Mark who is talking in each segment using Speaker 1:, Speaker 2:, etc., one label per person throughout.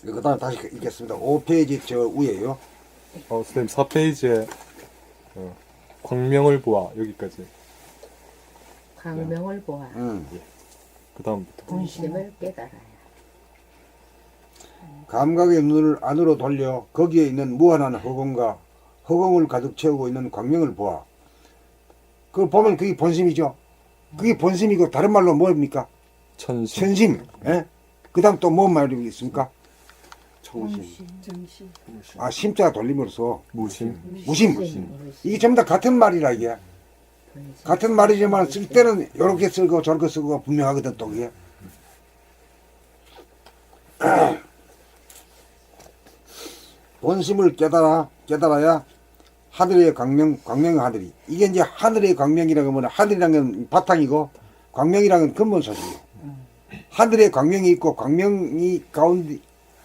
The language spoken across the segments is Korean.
Speaker 1: 그 다음 다시 읽겠습니다. 5페이지 저 위에요.
Speaker 2: 선생님 4페이지에 광명을 보아 여기까지.
Speaker 3: 광명을 보아
Speaker 2: 그 다음부터.
Speaker 3: 본심을 깨달아야.
Speaker 1: 감각의 눈을 안으로 돌려 거기에 있는 무한한 허공과 허공을 가득 채우고 있는 광명을 보아. 그걸 보면 그게 본심이죠. 그게 본심이고 다른 말로 뭡니까?
Speaker 2: 천심.
Speaker 1: 천심. 예? 그 다음 또 뭔 말이 있습니까?
Speaker 4: 정신.
Speaker 1: 아, 심자 돌림으로써
Speaker 2: 무심.
Speaker 1: 무심. 이게 전부 다 같은 말이라 이게. 같은 말이지만 쓸 때는 이렇게 쓰고 저렇게 쓰고 분명하거든 또 그게. 본심을 깨달아야 하늘의 광명의 하늘이. 이게 이제 하늘의 광명이라고 하면 하늘이라는 건 바탕이고 광명이라는 건 근본 소식이에요. 하늘에 광명이 있고 광명이 가운데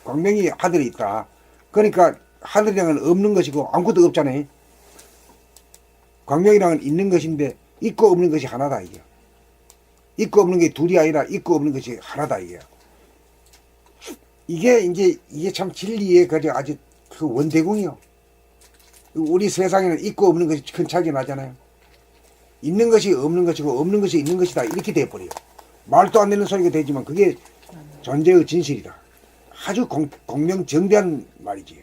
Speaker 1: 광명이 하늘에 있다. 그러니까 하늘이라는 건 없는 것이고 아무것도 없잖아요. 광명이라는 건 있는 것인데 있고 없는 것이 하나다 이게. 있고 없는 게 둘이 아니라 있고 없는 것이 하나다 이게. 이게 참 진리의 아주 그 원대궁이요. 우리 세상에는 있고 없는 것이 큰 차이가 나잖아요. 있는 것이 없는 것이고 없는 것이 있는 것이다 이렇게 돼버려요. 말도 안 되는 소리가 되지만 그게 존재의 진실이다. 아주 공명정대한 말이지.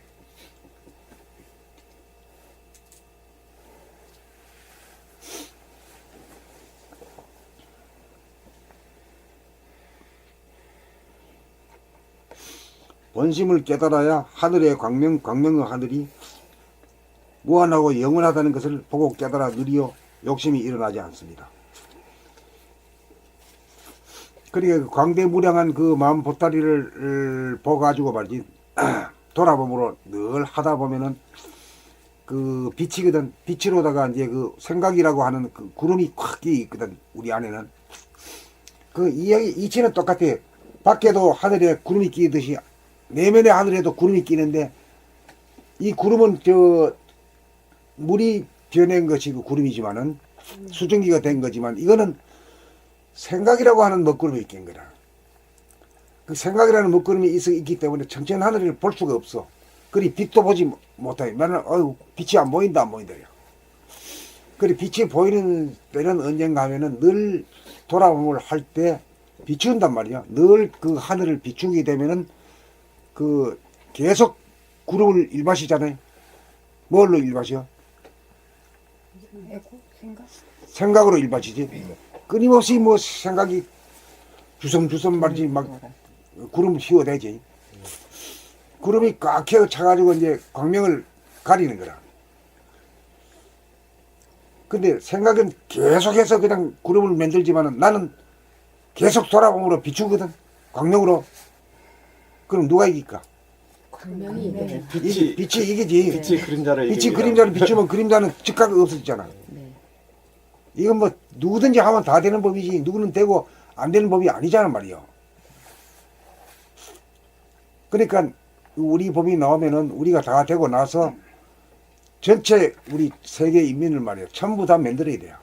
Speaker 1: 본심을 깨달아야 하늘의 광명의 하늘이 무한하고 영원하다는 것을 보고 깨달아 누리어 욕심이 일어나지 않습니다. 그러니까 광대무량한 그 마음 보따리를 보가지고 말이지 돌아봄으로 늘 하다 보면은 그 빛이거든. 빛으로다가 이제 그 생각이라고 하는 그 구름이 콱 끼어 있거든. 우리 안에는 그 이치는 똑같아. 밖에도 하늘에 구름이 끼듯이 내면의 하늘에도 구름이 끼는데 이 구름은 저 물이 변한 것이 그 구름이지만은 수증기가 된 거지만 이거는 생각이라고 하는 먹구름이 낀 거라. 그 생각이라는 먹구름이 있기 때문에 청천 하늘을 볼 수가 없어. 그리 빛도 보지 못해. 나는 빛이 안 보인다. 그리 빛이 보이는 때는 언젠가 하면은 늘 돌아봄을 할 때 비춘단 말이야. 늘 그 하늘을 비추게 되면은 그 계속 구름을 일마시잖아요. 뭘로 일마셔? 생각으로 일마시지. 끊임없이 뭐 생각이 주섬주섬 말이지 막 구름을 휘어대지. 구름이 꽉 차가지고 이제 광명을 가리는 거라. 근데 생각은 계속해서 그냥 구름을 만들지만은 나는 계속 돌아봄으로 비추거든. 광명으로. 그럼 누가 이길까?
Speaker 3: 광명이 이겨요.
Speaker 4: 빛이
Speaker 1: 이기지.
Speaker 4: 빛이 그림자를
Speaker 1: 빛이 그림자를 비추면 그림자는 즉각 없어지잖아.
Speaker 3: 네.
Speaker 1: 이건 뭐 누구든지 하면 다 되는 법이지 누구는 되고 안 되는 법이 아니잖아 말이요. 그러니까 우리 법이 나오면은 우리가 다 되고 나서 전체 우리 세계 인민을 말이야 전부 다 만들어야 돼요.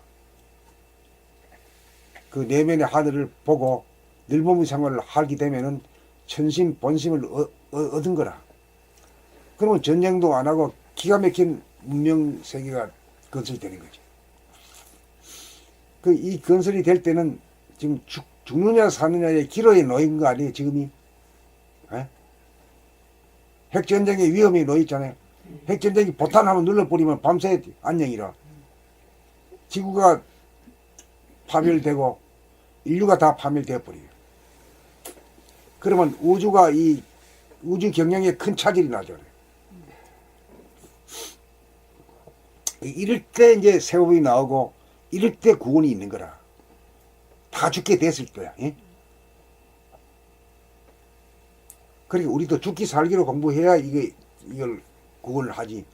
Speaker 1: 그 내면의 하늘을 보고 늘보미 생활을 하게 되면은 천심 본심을 얻은 거라. 그러면 전쟁도 안 하고 기가 막힌 문명 세계가 건설되는 거지. 그 이 건설이 될 때는 지금 죽느냐 사느냐의 기로에 놓인 거 아니에요 지금이? 에? 핵전쟁의 위험이 놓였잖아요. 핵전쟁이 포탄하면 눌러버리면 밤새 안녕이라. 지구가 파멸되고 인류가 다 파멸되어 버려요. 그러면 우주가 이 우주 경영에 큰 차질이 나죠. 이럴 때 이제 세법이 나오고 이럴 때 구원이 있는 거라. 다 죽게 됐을 거야. 예? 그러니까 우리도 죽기 살기로 공부해야 이걸 구원을 하지.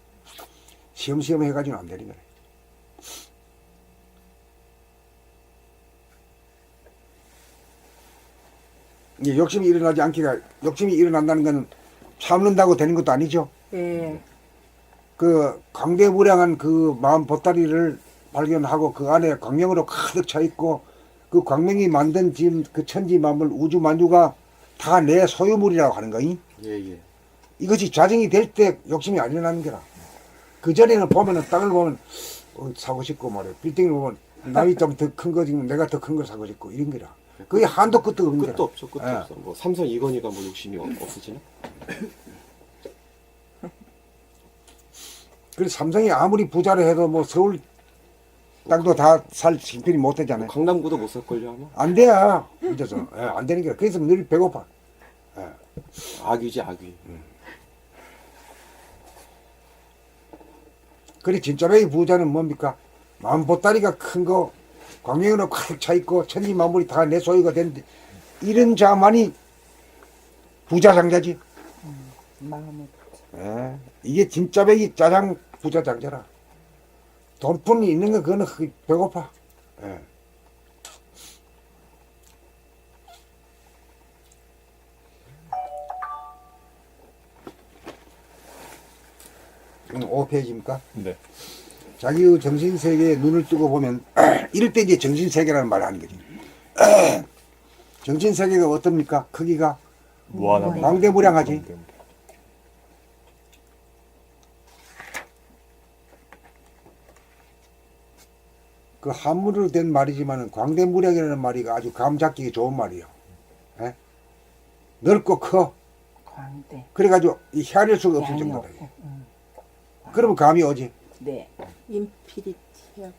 Speaker 1: 시험시험 해가지고는 안 되는 거야. 이제 욕심이 일어나지 않기가, 욕심이 일어난다는 것은 참는다고 되는 것도 아니죠.
Speaker 5: 예.
Speaker 1: 그 광대무량한 그 마음 보따리를 발견하고 그 안에 광명으로 가득 차 있고 그 광명이 만든 지금 그 천지 만물 우주 만유가 다 내 소유물이라고 하는 거이.
Speaker 4: 예.
Speaker 1: 이것이 자정이 될 때 욕심이 안 일어나는 거라. 그 전에는 보면은 땅을 보면 사고 싶고 말이야. 빌딩을 보면 남이 좀 더 큰 거 지금 내가 더 큰 걸 사고 싶고 이런 거라. 그게 한도 끝도 없는 거라.
Speaker 4: 끝도 없죠. 끝도
Speaker 1: 예.
Speaker 4: 없어. 뭐 삼성 이건희가 뭐 욕심이 없으시나?
Speaker 1: 그래서 삼성이 아무리 부자를 해도 뭐 서울 땅도 다 살 형편이 못 되잖아요.
Speaker 4: 뭐 강남구도 못 살걸요 아마?
Speaker 1: 안 돼야 혼자서. 예, 안 되는 거야. 그래서 늘 배고파. 예.
Speaker 4: 악귀지 악귀.
Speaker 1: 그래 진짜로의 부자는 뭡니까? 마음 보따리가 큰 거, 광명으로 가득 차 있고 천지 만물이 다 내 소유가 되는데 이런 자만이 부자 장자지.
Speaker 3: 마음에
Speaker 1: 예. 이게 진짜 백이 짜장 부자 장자라. 돈뿐이 있는 거 그거는 배고파. 예. 이건 5페이지입니까?
Speaker 2: 네.
Speaker 1: 자기의 정신세계에 눈을 뜨고 보면 이럴 때 이제 정신세계라는 말을 하는 거지. 정신세계가 어떻습니까? 크기가
Speaker 2: 무한합니다.
Speaker 1: 광대무량하지.
Speaker 2: 광대무량.
Speaker 1: 그 한문으로 된 말이지만 광대무량이라는 말이 아주 감 잡기 좋은 말이에요. 예? 넓고 커.
Speaker 3: 광대.
Speaker 1: 그래가지고 이 헤아릴 수가 없을
Speaker 3: 양이
Speaker 1: 정도다.
Speaker 3: 없고.
Speaker 1: 그러면 감이 오지.
Speaker 3: 네. 인피니티하고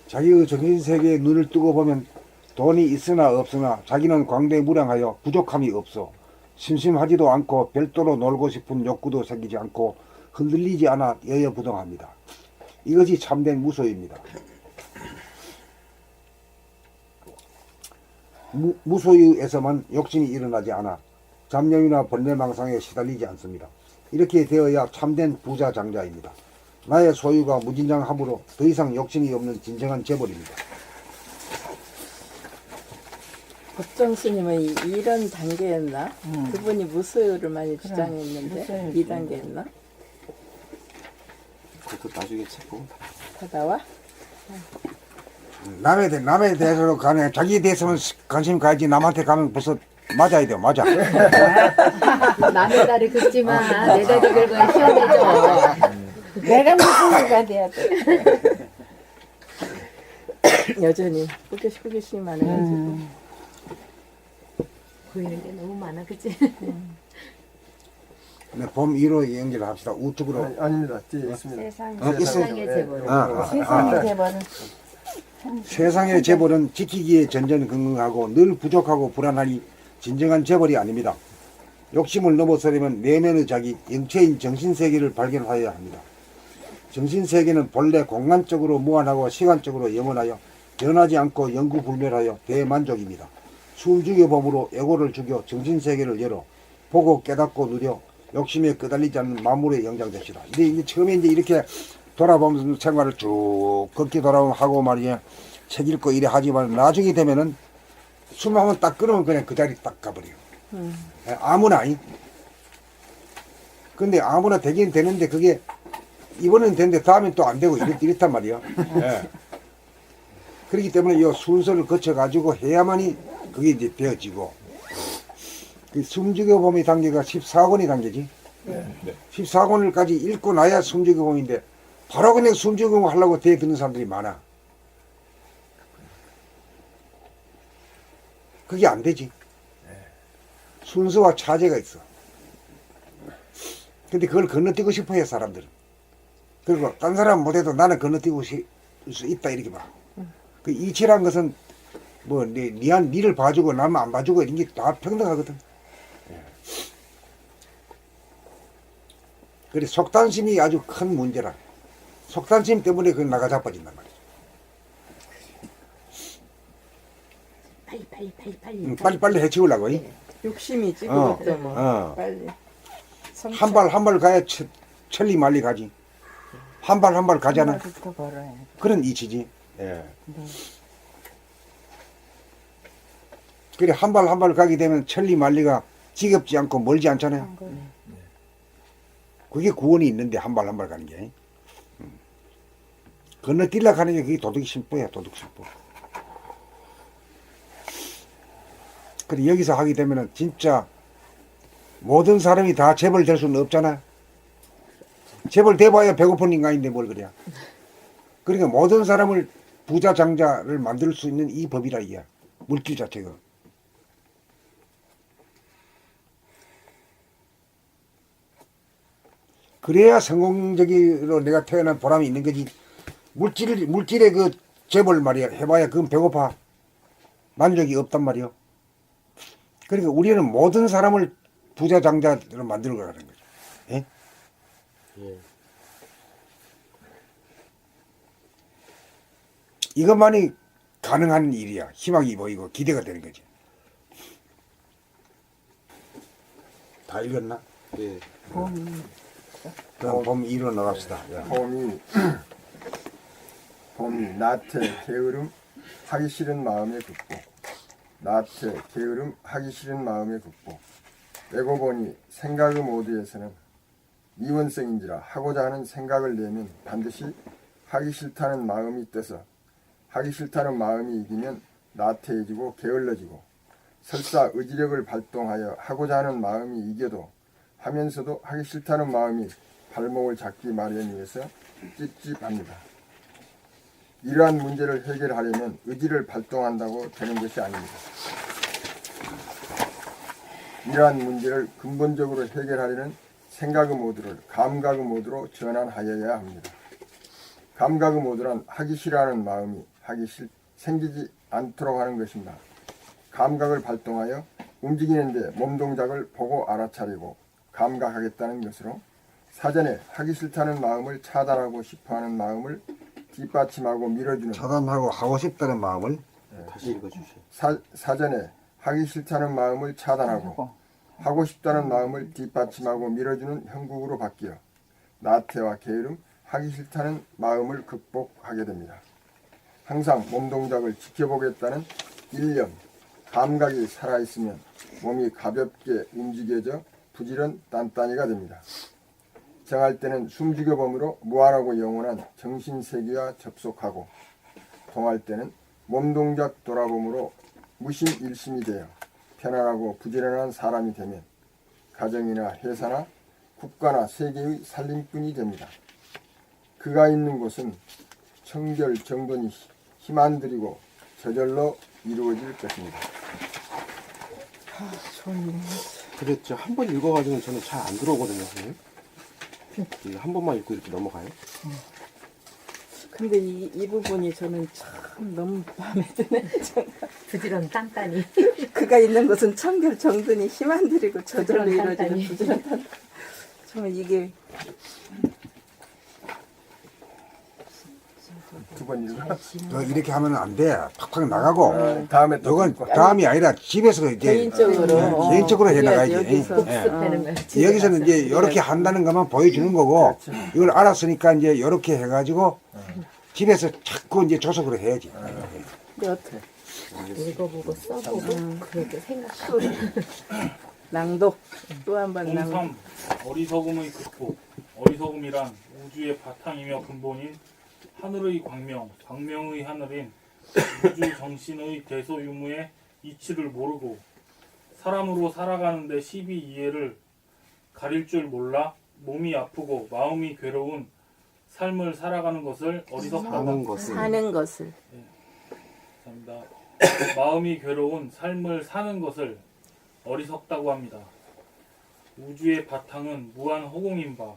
Speaker 1: 자기의 정신세계에 눈을 뜨고 보면 돈이 있으나 없으나 자기는 광대무량하여 부족함이 없어. 심심하지도 않고 별도로 놀고 싶은 욕구도 생기지 않고 흔들리지 않아 여여부동합니다. 이것이 참된 무소유입니다. 무소유에서만 욕심이 일어나지 않아 잡념이나 번뇌망상에 시달리지 않습니다. 이렇게 되어야 참된 부자 장자입니다. 나의 소유가 무진장함으로 더 이상 욕심이 없는 진정한 재벌입니다.
Speaker 5: 법정 스님은 이런 단계였나? 그분이 무소유를 많이
Speaker 3: 그래,
Speaker 5: 주장했는데
Speaker 3: 무소유.
Speaker 5: 2단계였나?
Speaker 4: 그것도 나중에 찾고.
Speaker 5: 다 나와?
Speaker 1: 남에 대해서 가네 자기에 대해서는 관심 가야지 남한테 가면 벌써 맞아야 돼요. 맞아.
Speaker 3: 남의 다리 긁지 마. 내 다리 긁어야 시원해져.
Speaker 6: 내가 무소유가 돼야 돼.
Speaker 5: 여전히 호기심이 많아가지고
Speaker 3: 보이는 게 너무 많아, 그치?
Speaker 1: 네, 봄 1호 연결합시다. 우측으로.
Speaker 7: 아닙니다. 뒤에 있습니다.
Speaker 6: 세상,
Speaker 1: 있어.
Speaker 3: 세상의 재벌.
Speaker 6: 세상의 재벌은
Speaker 1: 세상의 재벌은 지키기에 전전긍긍하고 늘 부족하고 불안하니 진정한 재벌이 아닙니다. 욕심을 넘어서려면 내면의 자기, 영체인 정신세계를 발견하여야 합니다. 정신세계는 본래 공간적으로 무한하고 시간적으로 영원하여 변하지 않고 영구불멸하여 대만족입니다. 숨죽여 봄으로 애고를 죽여 정신세계를 열어 보고 깨닫고 누려 욕심에 끄달리지 않는 만물의 영장되시라. 이제 처음에 이제 이렇게 돌아보면서 생활을 쭉 걷기 돌아보고 말이야. 책 읽고 이래 하지만 나중에 되면은 숨 한번 딱 끊으면 그냥 그 자리 딱 가버려요. 아무나. 근데 아무나 되긴 되는데 그게 이번엔 되는데 다음엔 또 안 되고 이렇단 말이야. 예. 그렇기 때문에 이 순서를 거쳐가지고 해야만이 그게 이제 되어지고. 그 숨죽여 봄의 단계가 14권의 단계지.
Speaker 2: 네.
Speaker 1: 14권을까지 읽고 나야 숨죽여 봄인데 바로 그냥 숨죽여 봄 하려고 대드는 사람들이 많아. 그게 안 되지. 순서와 차제가 있어. 근데 그걸 건너뛰고 싶어 해, 사람들은. 그리고 딴 사람 못해도 나는 건너뛰고 수 있다, 이렇게 봐. 그 이치란 것은 뭐, 니를 봐주고 나는 안 봐주고 이런 게 다 평등하거든. 그래, 속단심이 아주 큰 문제라. 속단심 때문에 그걸 나가 자빠진단 말이야. 빨리 해치우려고.
Speaker 5: 욕심이지
Speaker 1: 어,
Speaker 5: 그것도 뭐
Speaker 1: 어.
Speaker 5: 빨리
Speaker 1: 한 발 가야 천리 말리 가지. 한 발 가잖아.
Speaker 6: 부터 벌어야 돼.
Speaker 1: 그런 이치지. 예.
Speaker 6: 네.
Speaker 1: 그래, 한 발 가게 되면 천리 말리가 지겹지 않고 멀지 않잖아요. 그게 구원이 있는데, 한 발 가는 게. 건너뛰려고 하는 게 그게 도덕심보야, 도덕심보. 그래 여기서 하게 되면은 진짜 모든 사람이 다 재벌 될 수는 없잖아. 재벌 돼봐야 배고픈 인간인데 뭘 그래. 그러니까 모든 사람을 부자 장자를 만들 수 있는 이 법이라 이야. 물질 자체가. 그래야 성공적으로 내가 태어난 보람이 있는 거지. 물질의 그 재벌 말이야. 해봐야 그건 배고파. 만족이 없단 말이요. 그러니까 우리는 모든 사람을 부자 장자로 만들어 가는 거죠. 예?
Speaker 4: 예.
Speaker 1: 이것만이 가능한 일이야. 희망이 보이고 기대가 되는 거지. 다 읽었나?
Speaker 4: 예.
Speaker 1: 그럼 봄 이로 나갑시다. 야.
Speaker 7: 봄이 나태 게으름 하기 싫은 마음의 극복. 나태 게으름 하기 싫은 마음의 극복. 빼고 보니 생각의 모두에서는 이원성인지라 하고자 하는 생각을 내면 반드시 하기 싫다는 마음이 떠서 하기 싫다는 마음이 이기면 나태해지고 게을러지고 설사 의지력을 발동하여 하고자 하는 마음이 이겨도 하면서도 하기 싫다는 마음이 발목을 잡기 마련이어서 찝찝합니다. 이러한 문제를 해결하려면 의지를 발동한다고 되는 것이 아닙니다. 이러한 문제를 근본적으로 해결하려는 생각의 모드를 감각의 모드로 전환하여야 합니다. 감각의 모드란 하기 싫어하는 마음이 생기지 않도록 하는 것입니다. 감각을 발동하여 움직이는데 몸 동작을 보고 알아차리고 감각하겠다는 것으로 사전에 하기 싫다는 마음을 차단하고 싶어하는 마음을 뒷받침하고 밀어주는
Speaker 1: 차단하고 하고 싶다는 마음을
Speaker 4: 다시 읽어주세요.
Speaker 7: 사전에 하기 싫다는 마음을 차단하고 하고 싶다는 마음을 뒷받침하고 밀어주는 형국으로 바뀌어 나태와 게으름, 하기 싫다는 마음을 극복하게 됩니다. 항상 몸 동작을 지켜보겠다는 일념, 감각이 살아있으면 몸이 가볍게 움직여져 부지런 단단히가 됩니다. 정할 때는 숨죽여봄으로 무한하고 영원한 정신세계와 접속하고 동할 때는 몸동작 돌아봄으로 무심일심이 되어 편안하고 부지런한 사람이 되면 가정이나 회사나 국가나 세계의 살림꾼이 됩니다. 그가 있는 곳은 청결 정돈이 힘 안 들이고 저절로 이루어질 것입니다.
Speaker 4: 그랬죠. 한 번 읽어가지고 저는 잘 안 들어오거든요, 선생님. 한 번만 읽고 이렇게 넘어가요?
Speaker 5: 근데 이 부분이 저는 참 너무 마음에 드네.
Speaker 3: 부지런 딴딴이.
Speaker 5: 그가 있는 곳은 청결 정돈이 힘 안 들이고 저절로
Speaker 3: 부지런
Speaker 5: 이루어지는
Speaker 3: 단단히.
Speaker 5: 부지런 단단. 정말 이게
Speaker 7: 두 번 읽어.
Speaker 1: 너 이렇게 하면 안 돼. 팍팍 나가고.
Speaker 7: 다음에 또
Speaker 1: 이건
Speaker 7: 읽고.
Speaker 1: 다음이 아니라 집에서 이제
Speaker 5: 개인적으로
Speaker 1: 개인적으로 해 나가야지.
Speaker 5: 여기서
Speaker 3: 복습하는 거야.
Speaker 1: 여기서는 이제 이렇게 한다는 것만 보여주는 거고 이걸 알았으니까 이제 이렇게 해가지고 집에서 자꾸 이제 조석으로 해야지.
Speaker 5: 근데 어떻게
Speaker 3: 읽어보고 써보고 그래도 생각하고.
Speaker 5: 낭독 또 한 번 낭독.
Speaker 8: 03. 어리석음의 극복. 어리석음이란 우주의 바탕이며 근본인 하늘의 광명, 광명의 하늘인 우주 정신의 대소유무의 이치를 모르고 사람으로 살아가는데 시비 이해를 가릴 줄 몰라 몸이 아프고 마음이 괴로운 삶을 살아가는 것을 어리석다고
Speaker 4: 하는 것은
Speaker 5: 사는 것을
Speaker 8: 합니다. 마음이 괴로운 삶을 사는 것을 어리석다고 합니다. 우주의 바탕은 무한 허공인 바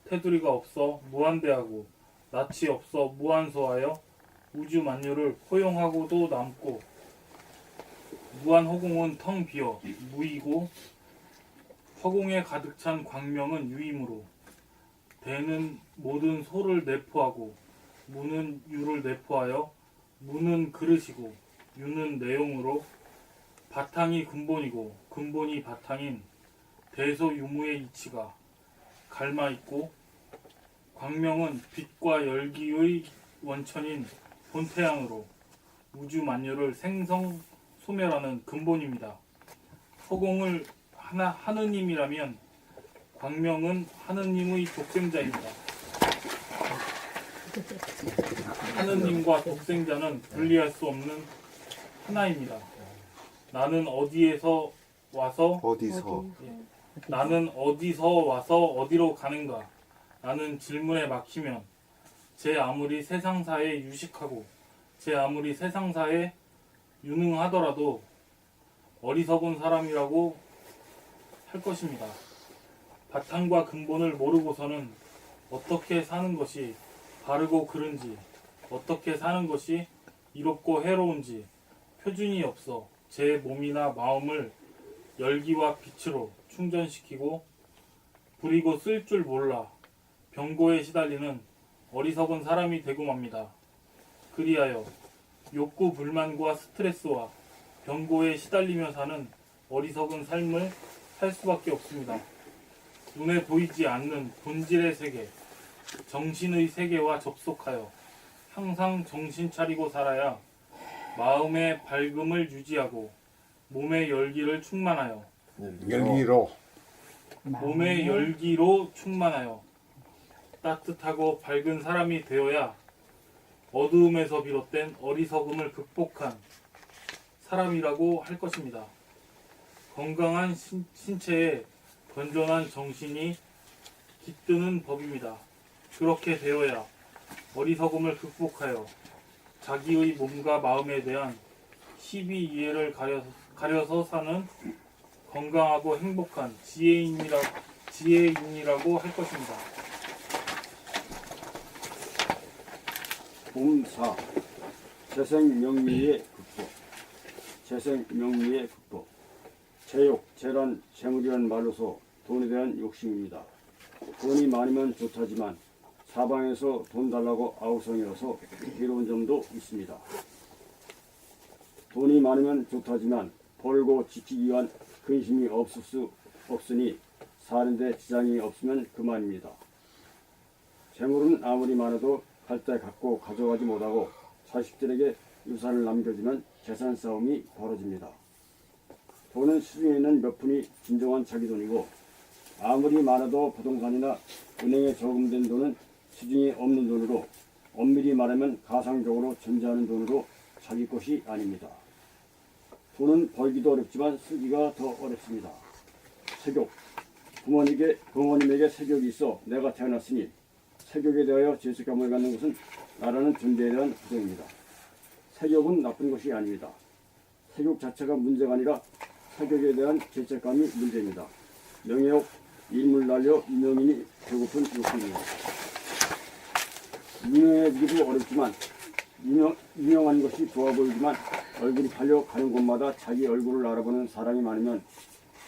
Speaker 8: 테두리가 없어 무한대하고 낯이 없어 무한소하여 우주 만유를 포용하고도 남고 무한 허공은 텅 비어 무이고 허공에 가득 찬 광명은 유이므로 대는 모든 소를 내포하고 무는 유를 내포하여 무는 그릇이고 유는 내용으로 바탕이 근본이고 근본이 바탕인 대소유무의 이치가 갈마있고 광명은 빛과 열기의 원천인 본태양으로 우주 만유를 생성 소멸하는 근본입니다. 허공을 하느님이라면 광명은 하느님의 독생자입니다. 하느님과 독생자는 분리할 수 없는 하나입니다. 나는 어디서 와서 어디로 가는가? 라는 질문에 막히면 제 아무리 세상사에 유식하고 제 아무리 세상사에 유능하더라도 어리석은 사람이라고 할 것입니다. 바탕과 근본을 모르고서는 어떻게 사는 것이 바르고 그른지, 어떻게 사는 것이 이롭고 해로운지 표준이 없어 제 몸이나 마음을 열기와 빛으로 충전시키고 부리고 쓸 줄 몰라 병고에 시달리는 어리석은 사람이 되고 맙니다. 그리하여 욕구 불만과 스트레스와 병고에 시달리며 사는 어리석은 삶을 살 수밖에 없습니다. 눈에 보이지 않는 본질의 세계, 정신의 세계와 접속하여 항상 정신 차리고 살아야 마음의 밝음을 유지하고 몸의 열기를 충만하여 몸의 열기로 충만하여 따뜻하고 밝은 사람이 되어야 어두움에서 비롯된 어리석음을 극복한 사람이라고 할 것입니다. 건강한 신체에 건전한 정신이 깃드는 법입니다. 그렇게 되어야 어리석음을 극복하여 자기의 몸과 마음에 대한 시비 이해를 가려서 사는 건강하고 행복한 지혜인이라고 할 것입니다.
Speaker 9: 봄4 재생명리의 극복 재욕, 재란, 재물이란 말로서 돈에 대한 욕심입니다. 돈이 많으면 좋다지만 사방에서 돈 달라고 아우성이어서 괴로운 점도 있습니다. 돈이 많으면 좋다지만 벌고 지키기 위한 근심이 없으니 사는데 지장이 없으면 그만입니다. 재물은 아무리 많아도 갈 때 갖고 가져가지 못하고 자식들에게 유산을 남겨주면 재산 싸움이 벌어집니다. 돈은 시중에 있는 몇 푼이 진정한 자기 돈이고 아무리 많아도 부동산이나 은행에 저금된 돈은 시중에 없는 돈으로 엄밀히 말하면 가상적으로 존재하는 돈으로 자기 것이 아닙니다. 돈은 벌기도 어렵지만 쓰기가 더 어렵습니다. 세욕, 부모님에게 세욕이 있어 내가 태어났으니 세욕에 대하여 죄책감을 갖는 것은 나라는 존재에 대한 부정입니다. 세욕은 나쁜 것이 아닙니다. 세욕 자체가 문제가 아니라 세욕에 대한 죄책감이 문제입니다. 명예욕, 일물 날려 유명인이 배고픈 욕심입니다. 유명해지기도 어렵지만 유명한 것이 좋아 보이지만 얼굴이 팔려 가는 곳마다 자기 얼굴을 알아보는 사람이 많으면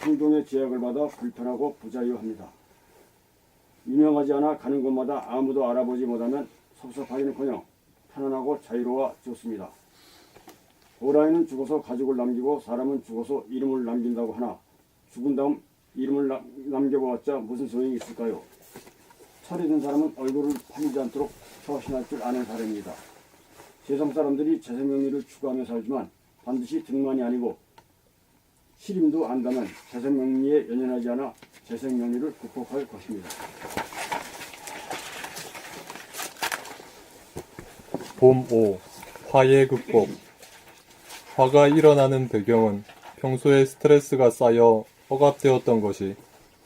Speaker 9: 행동의 제약을 받아 불편하고 부자유합니다. 유명하지 않아 가는 곳마다 아무도 알아보지 못하면 섭섭하기는커녕 편안하고 자유로워 좋습니다. 호랑이는 죽어서 가죽을 남기고 사람은 죽어서 이름을 남긴다고 하나 죽은 다음 이름을 남겨보았자 무슨 소용이 있을까요? 철이 든 사람은 얼굴을 팔리지 않도록 처신할 줄 아는 사람입니다. 세상 사람들이 재생명리를 추구하며 살지만 반드시 등만이 아니고 시림도 안다면 재생명리에 연연하지 않아 재생명리를 극복할 것입니다.
Speaker 2: 봄 5. 화의 극복. 화가 일어나는 배경은 평소에 스트레스가 쌓여 억압되었던 것이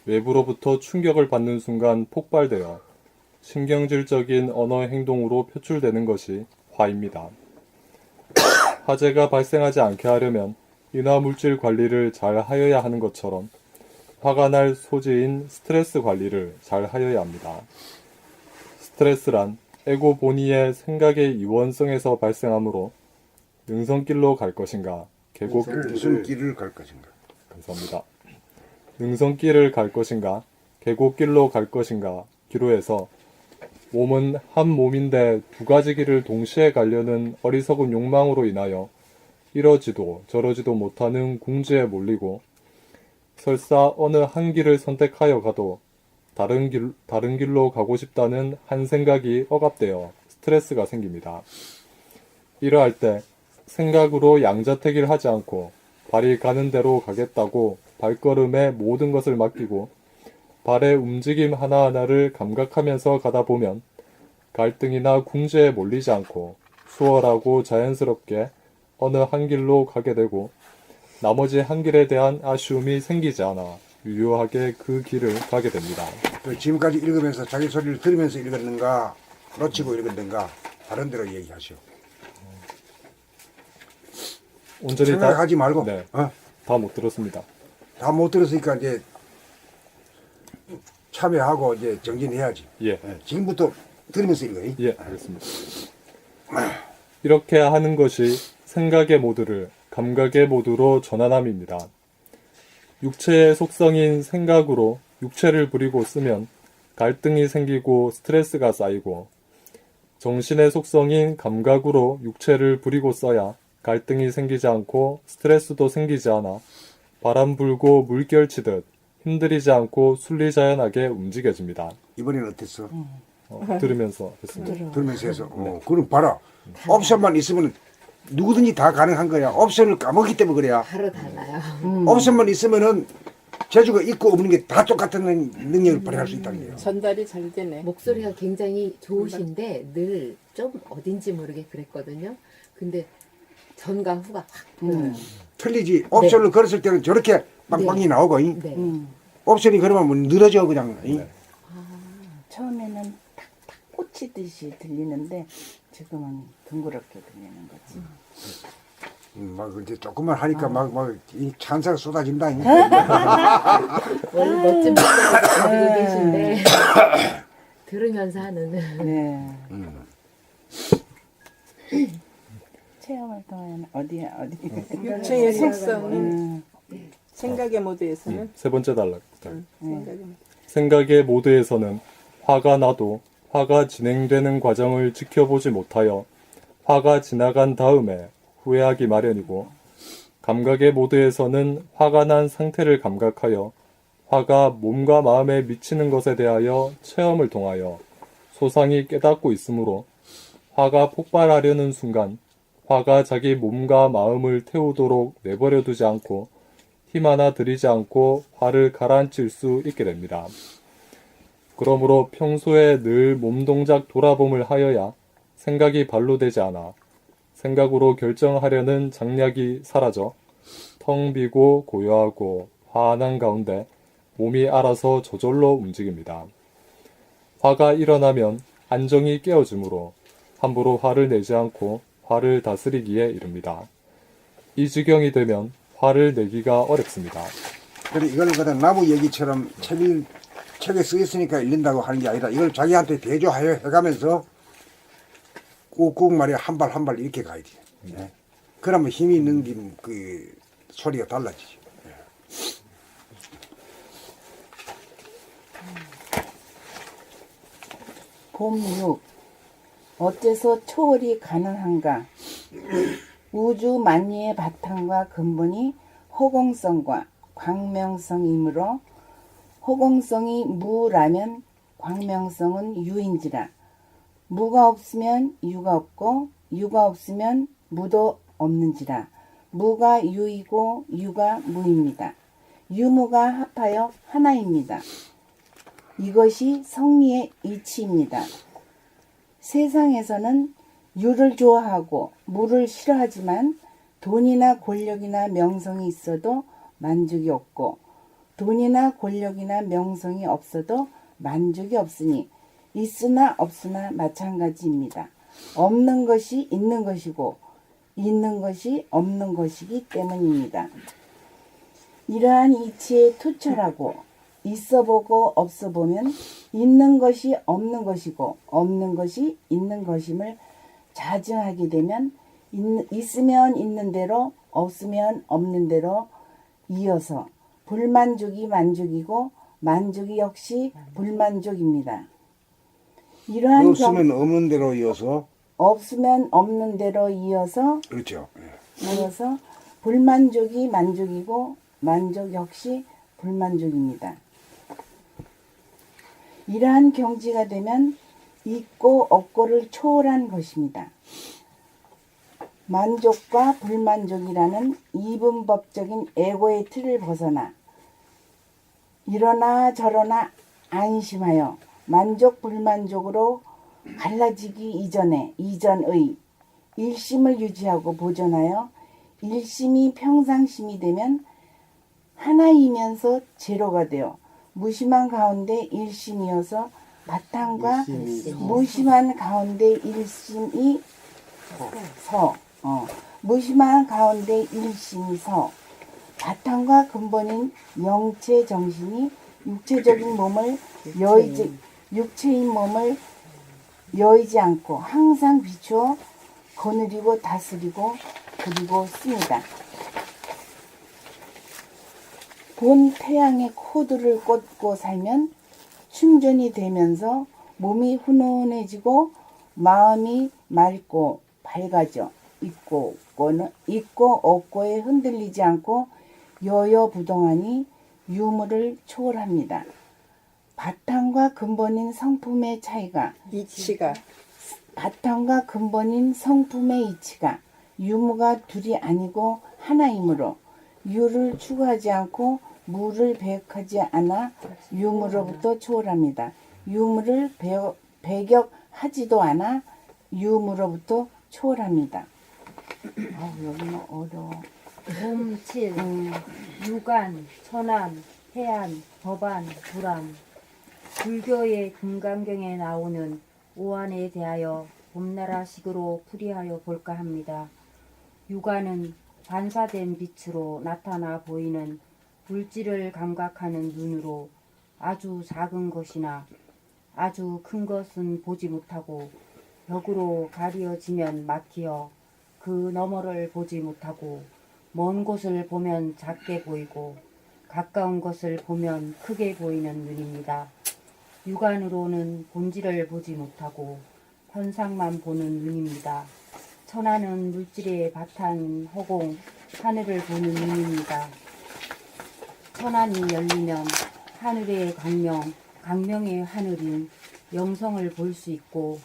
Speaker 2: 외부로부터 충격을 받는 순간 폭발되어 신경질적인 언어 행동으로 표출되는 것이 화입니다. 화재가 발생하지 않게 하려면 인화 물질 관리를 잘 하여야 하는 것처럼 화가 날 소지인 스트레스 관리를 잘 하여야 합니다. 스트레스란 에고 본의의 생각의 이원성에서 발생하므로 능선길로 갈 것인가
Speaker 1: 무슨 길을 갈 것인가.
Speaker 2: 감사합니다. 능선길을 갈 것인가 계곡길로 갈 것인가 기로에서 몸은 한 몸인데 두 가지 길을 동시에 가려는 어리석은 욕망으로 인하여 이러지도 저러지도 못하는 궁지에 몰리고 설사 어느 한 길을 선택하여 가도 다른 길로 가고 싶다는 한 생각이 억압되어 스트레스가 생깁니다. 이러할 때 생각으로 양자택일 하지 않고 발이 가는 대로 가겠다고 발걸음에 모든 것을 맡기고 발의 움직임 하나하나를 감각하면서 가다 보면 갈등이나 궁지에 몰리지 않고 수월하고 자연스럽게 어느 한 길로 가게 되고 나머지 한 길에 대한 아쉬움이 생기지 않아 유유하게 그 길을 가게 됩니다.
Speaker 1: 그 지금까지 읽으면서 자기 소리를 들으면서 읽었는가 놓치고 읽었는가 다른 대로 얘기하시오.
Speaker 2: 온전히
Speaker 1: 생각하지 말고
Speaker 2: 네,
Speaker 1: 어?
Speaker 2: 다 못 들었습니다.
Speaker 1: 다 못 들었으니까 이제 참여하고 이제 정진해야지.
Speaker 2: 예,
Speaker 1: 예, 지금부터 들으면서 읽어요.
Speaker 2: 예, 알겠습니다. 이렇게 하는 것이 생각의 모드를 감각의 모드로 전환함입니다. 육체의 속성인 생각으로 육체를 부리고 쓰면 갈등이 생기고 스트레스가 쌓이고, 정신의 속성인 감각으로 육체를 부리고 써야 갈등이 생기지 않고 스트레스도 생기지 않아 바람 불고 물결 치듯 힘들이지 않고 순리자연하게 움직여집니다.
Speaker 1: 이번에는 어땠어?
Speaker 2: 들으면서 했습니다.
Speaker 1: 들으면서 해서 그럼 봐라. 옵션만 있으면 누구든지 다 가능한 거야. 옵션을 까먹기 때문에 그래야.
Speaker 3: 바로 달라요.
Speaker 1: 옵션만 있으면은 재주가 있고 없는 게 다 똑같은 능력을 발휘할 수 있다는 거예요.
Speaker 5: 전달이 잘 되네.
Speaker 3: 목소리가 굉장히 좋으신데 늘 좀 어딘지 모르게 그랬거든요. 근데 전과 후가 확 보여요.
Speaker 1: 틀리지. 옵션을 걸었을 때는 저렇게 빵빵이 나오고 이.
Speaker 3: 네.
Speaker 1: 옵션이 그러면 뭐 늘어져 그냥. 이.
Speaker 6: 처음에는 탁탁 꽂히듯이 들리는데 지금은 둥그렇게 들리는 거지.
Speaker 1: 막 이제 조금만 하니까 이 찬사가 쏟아진다. 이.
Speaker 3: 원래 멋진 목소리 가지고 계신데 들으면서 하는.
Speaker 6: 네. 체험을 통해 어디
Speaker 5: 육체의 속성은 생각의 모드에서는
Speaker 2: 세 번째 단락.
Speaker 5: 생각의 모드.
Speaker 2: 생각의 모드에서는 화가 나도 화가 진행되는 과정을 지켜보지 못하여 화가 지나간 다음에 후회하기 마련이고, 감각의 모드에서는 화가 난 상태를 감각하여 화가 몸과 마음에 미치는 것에 대하여 체험을 통하여 소상히 깨닫고 있으므로 화가 폭발하려는 순간 화가 자기 몸과 마음을 태우도록 내버려 두지 않고 힘 하나 들이지 않고 화를 가라앉힐 수 있게 됩니다. 그러므로 평소에 늘 몸동작 돌아봄을 하여야 생각이 발로 되지 않아 생각으로 결정하려는 장략이 사라져 텅 비고 고요하고 화안한 가운데 몸이 알아서 저절로 움직입니다. 화가 일어나면 안정이 깨어지므로 함부로 화를 내지 않고 화를 다스리기에 이릅니다. 이 지경이 되면 화를 내기가 어렵습니다.
Speaker 1: 그래 이걸 그냥 나무 얘기처럼 책에 쓰여 있으니까 읽는다고 하는 게 아니라 이걸 자기한테 대조하여 해가면서 꾹꾹 말이야 한 발 한 발 이렇게 가야 돼. 예. 그러면 힘이 있는 그 소리가 달라지죠.
Speaker 6: 봄 6. 어째서 초월이 가능한가? 우주 만유의 바탕과 근본이 허공성과 광명성이므로 허공성이 무라면 광명성은 유인지라. 무가 없으면 유가 없고 유가 없으면 무도 없는지라. 무가 유이고 유가 무입니다. 유무가 합하여 하나입니다. 이것이 성리의 이치입니다. 세상에서는 유를 좋아하고 무를 싫어하지만 돈이나 권력이나 명성이 있어도 만족이 없고 돈이나 권력이나 명성이 없어도 만족이 없으니 있으나 없으나 마찬가지입니다. 없는 것이 있는 것이고 있는 것이 없는 것이기 때문입니다. 이러한 이치에 투철하고 있어보고 없어보면 있는 것이 없는 것이고 없는 것이 있는 것임을 자증하게 되면 있으면 있는 대로 없으면 없는 대로 이어서 불만족이 만족이고 만족이 역시 불만족입니다. 이러한
Speaker 1: 없으면 없는 대로 이어서
Speaker 6: 없으면 없는 대로 이어서
Speaker 1: 그렇죠.
Speaker 6: 이어서 불만족이 만족이고 만족 역시 불만족입니다. 이러한 경지가 되면 있고 없고를 초월한 것입니다. 만족과 불만족이라는 이분법적인 에고의 틀을 벗어나 이러나 저러나 안심하여 만족 불만족으로 갈라지기 이전의 일심을 유지하고 보존하여 일심이 평상심이 되면 하나이면서 제로가 되어 무심한 가운데 일심이어서 바탕과 무심한 가운데 일심이 무심한 가운데 일심이 서 바탕과 근본인 영체 정신이 육체적인 몸을 육체인 몸을 여의지 않고 항상 비추어 거느리고 다스리고 그리고 씁니다. 본 태양의 코드를 꽂고 살면 충전이 되면서 몸이 훈훈해지고 마음이 맑고 밝아져 있고 없고에 흔들리지 않고 여여부동하니 유무를 초월합니다. 바탕과 근본인 성품의 차이가 바탕과 근본인 성품의 이치가 유무가 둘이 아니고 하나이므로 유를 추구하지 않고 무를 배격하지 않아 유무로부터 초월합니다. 유무를 배격하지도 않아 유무로부터 초월합니다. 여기는 어려워.
Speaker 10: 몸 7, 유관, 천안, 해안, 법안, 불안. 불교의 금강경에 나오는 오한에 대하여 봄나라식으로 풀이하여 볼까 합니다. 유관은 반사된 빛으로 나타나 보이는 물질을 감각하는 눈으로 아주 작은 것이나 아주 큰 것은 보지 못하고 벽으로 가려지면 막히어 그 너머를 보지 못하고 먼 곳을 보면 작게 보이고 가까운 것을 보면 크게 보이는 눈입니다. 육안으로는 본질을 보지 못하고 현상만 보는 눈입니다. 천하는 물질의 바탕인 허공, 하늘을 보는 눈입니다. 천안이 열리면 하늘의 강명, 강명의 하늘인 영성을 볼 수 있고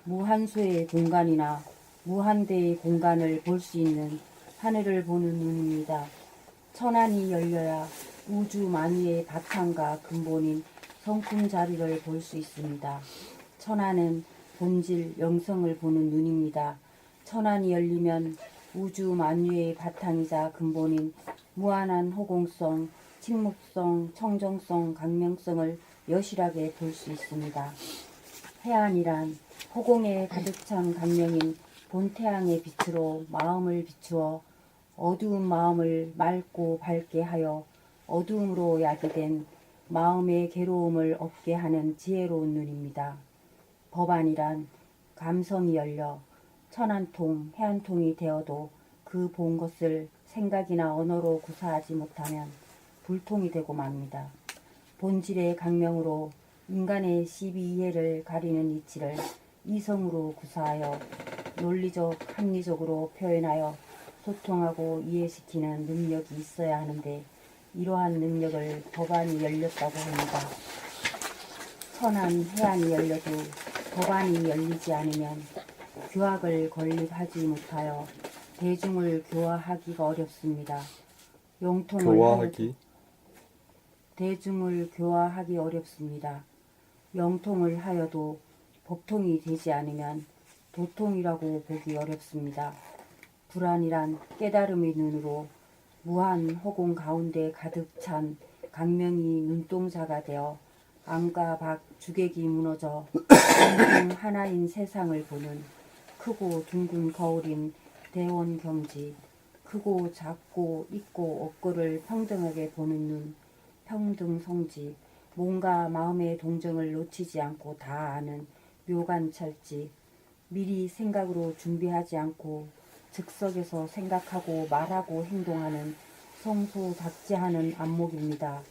Speaker 10: 무한수의 공간이나 무한대의 공간을 볼 수 있는 하늘을 보는 눈입니다. 천안이 열려야 우주 만유의 바탕과 근본인 성품 자리를 볼 수 있습니다. 천안은 본질, 영성을 보는 눈입니다. 천안이 열리면 우주 만유의 바탕이자 근본인 무한한 호공성, 침묵성, 청정성, 강명성을 여실하게 볼 수 있습니다. 해안이란 호공에 가득 찬 강명인 본태양의 빛으로 마음을 비추어 어두운 마음을 맑고 밝게 하여 어두움으로 야기된 마음의 괴로움을 없게 하는 지혜로운 눈입니다. 법안이란 감성이 열려 천안통, 해안통이 되어도 그 본 것을 생각이나 언어로 구사하지 못하면 불통이 되고 맙니다. 본질의 강명으로 인간의 시비이해를 가리는 이치를 이성으로 구사하여 논리적, 합리적으로 표현하여 소통하고 이해시키는 능력이 있어야 하는데 이러한 능력을 법안이 열렸다고 합니다. 천안, 해안이 열려도 법안이 열리지 않으면 교학을 건립하지 못하여 대중을 교화하기가 어렵습니다. 대중을 교화하기 어렵습니다. 영통을 하여도 법통이 되지 않으면 도통이라고 보기 어렵습니다. 불안이란 깨달음의 눈으로 무한 허공 가운데 가득 찬 강명이 눈동자가 되어 암과 박 주객이 무너져 둥둥 하나인 세상을 보는 크고 둥근 거울인 대원경지, 크고 작고 있고 없고를 평등하게 보는 눈, 평등성지, 몸과 마음의 동정을 놓치지 않고 다 아는 묘관찰지, 미리 생각으로 준비하지 않고 즉석에서 생각하고 말하고 행동하는 성소작지하는 안목입니다.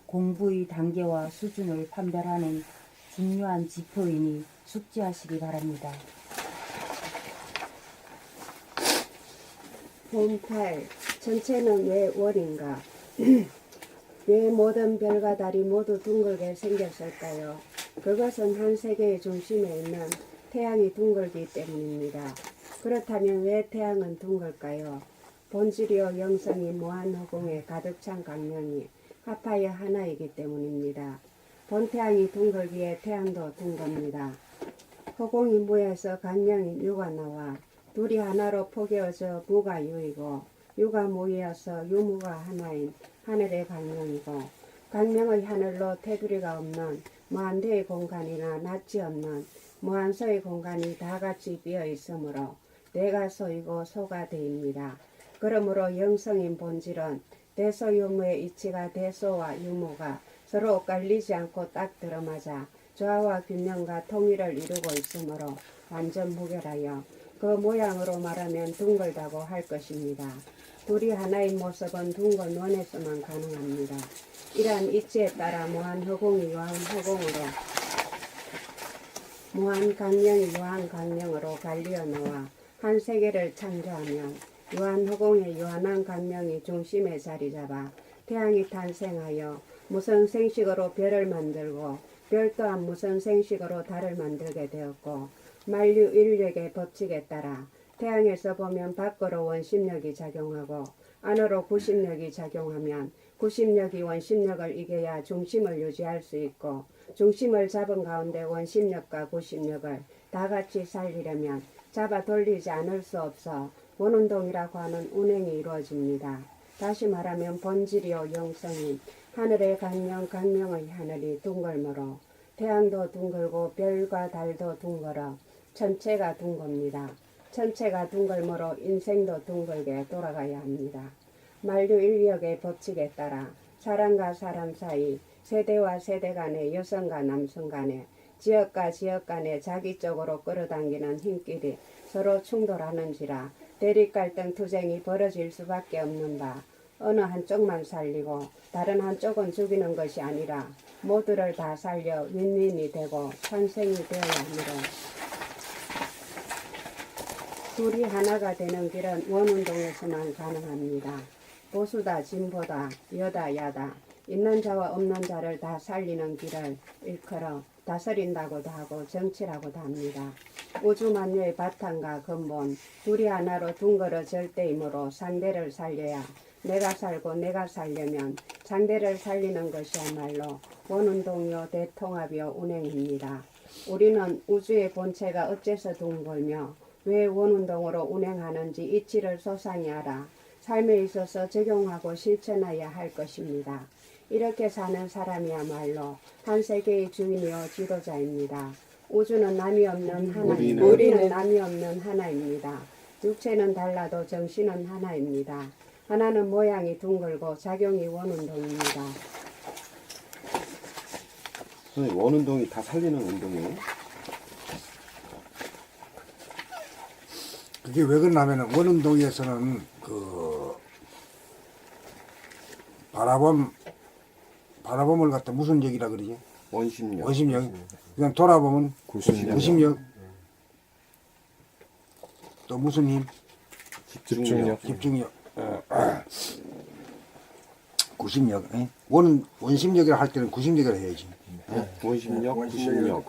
Speaker 10: 공부의 단계와 수준을 판별하는 중요한 지표이니 숙지하시기 바랍니다.
Speaker 11: 봄8 전체는 왜 월인가? 왜 모든 별과 달이 모두 둥글게 생겼을까요? 그것은 한 세계의 중심에 있는 태양이 둥글기 때문입니다. 그렇다면 왜 태양은 둥글까요? 본질이요 영성이 무한허공에 가득 찬 강명이 합하여 하나이기 때문입니다. 본태양이 둥글기에 태양도 둥겁니다. 허공이 모여서 강명인 유가 나와 둘이 하나로 포개어져 무가 유이고 유가 무이어서 유무가 하나인 하늘의 강명이고 강명의 하늘로 테두리가 없는 무한대의 공간이나 낯이 없는 무한소의 공간이 다 같이 비어 있으므로 내가 소이고 소가 되입니다. 그러므로 영성인 본질은 대소유무의 이치가 대소와 유무가 서로 엇갈리지 않고 딱 들어맞아 조화와 균형과 통일을 이루고 있으므로 완전 무결하여 그 모양으로 말하면 둥글다고 할 것입니다. 둘이 하나인 모습은 둥근 원에서만 가능합니다. 이러한 이치에 따라 무한 허공이 유한 허공으로 무한 강령이 유한 강령으로 갈리어 나와 한 세계를 창조하면 유한 허공의 유한한 강령이 중심에 자리 잡아 태양이 탄생하여 무슨 생식으로 별을 만들고 별 또한 무슨 생식으로 달을 만들게 되었고 만류 인력의 법칙에 따라 태양에서 보면 밖으로 원심력이 작용하고 안으로 구심력이 작용하면 구심력이 원심력을 이겨야 중심을 유지할 수 있고 중심을 잡은 가운데 원심력과 구심력을 다 같이 살리려면 잡아 돌리지 않을 수 없어 원운동이라고 하는 운행이 이루어집니다. 다시 말하면 본질이요 영성인 하늘의 강명 강명의 하늘이 둥글므로 태양도 둥글고 별과 달도 둥글어 전체가 둥겁니다. 전체가 둥글므로 인생도 둥글게 돌아가야 합니다. 만류 인력의 법칙에 따라 사람과 사람 사이, 세대와 세대 간에, 여성과 남성 간에, 지역과 지역 간에 자기 쪽으로 끌어당기는 힘끼리 서로 충돌하는지라 대립 갈등 투쟁이 벌어질 수밖에 없는 바 어느 한쪽만 살리고 다른 한쪽은 죽이는 것이 아니라 모두를 다 살려 윈윈이 되고 탄생이 되어야 하므로 둘이 하나가 되는 길은 원운동에서만 가능합니다. 보수다 진보다 여다 야다 있는 자와 없는 자를 다 살리는 길을 일컬어 다스린다고도 하고 정치라고도 합니다. 우주 만유의 바탕과 근본 둘이 하나로 둥글어 절대이므로 상대를 살려야 내가 살고 내가 살려면 상대를 살리는 것이야말로 원운동이요 대통합이요 운행입니다. 우리는 우주의 본체가 어째서 둥글며 왜 원운동으로 운행하는지 이치를 소상히 알아 삶에 있어서 적용하고 실천해야 할 것입니다. 이렇게 사는 사람이야말로 한 세계의 주인이요 지도자입니다. 우주는 남이 없는 하나입니다. 우리는 남이 없는 하나입니다. 육체는 달라도 정신은 하나입니다. 하나는 모양이 둥글고 작용이 원운동입니다.
Speaker 4: 선생님, 원운동이 다 살리는 운동이에요?
Speaker 1: 그게 왜 그러냐면은 원운동에서는 그 바라봄을 갖다 무슨 역이라 그러지?
Speaker 4: 원심력.
Speaker 1: 원심력. 그냥 돌아보면 구심력. 또 무슨 힘?
Speaker 2: 집중력.
Speaker 1: 집중력. 구심력. 원심력이라 할 때는 구심력이라 해야지.
Speaker 4: 원심력, 구심력.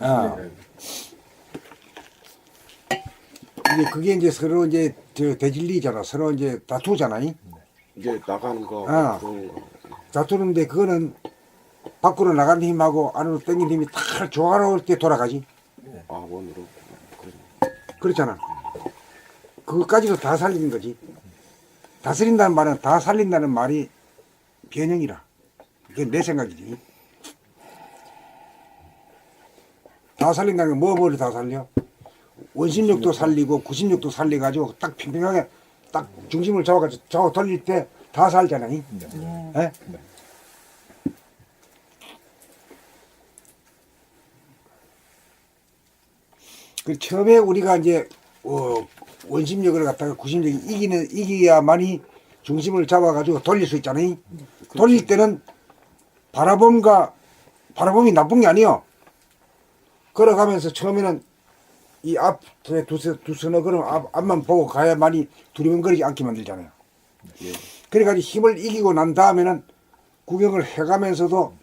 Speaker 1: 그게 이제 서로 이제 대진리잖아. 서로 이제 다투잖아.
Speaker 4: 이제 나가는 거, 그런 거.
Speaker 1: 다투는데 그거는 밖으로 나가는 힘하고 안으로 당기는 힘이 다 조화로울 때 돌아가지.
Speaker 4: 아, 원으로.
Speaker 1: 그렇잖아. 그것까지도 다 살리는 거지. 다스린다는 말은 다 살린다는 말이 변형이라. 그게 내 생각이지. 다 살린다는 게 뭐를 다 살려? 원심력도 살리고 구심력도 살려가지고 딱 평평하게 딱 중심을 잡아 돌릴 때 다 살잖아. 네. 네? 그 처음에 우리가 이제 원심력을 갖다가 구심력이 이기야만이 중심을 잡아가지고 돌릴 수 있잖아요. 돌릴 때는 바라봄이 나쁜 게 아니요. 걸어가면서 처음에는 이 앞에 두 서너 걸음 앞만 보고 가야만이 두리번거리지 않게 만들잖아요.
Speaker 4: 예.
Speaker 1: 그래가지고 힘을 이기고 난 다음에는 구경을 해가면서도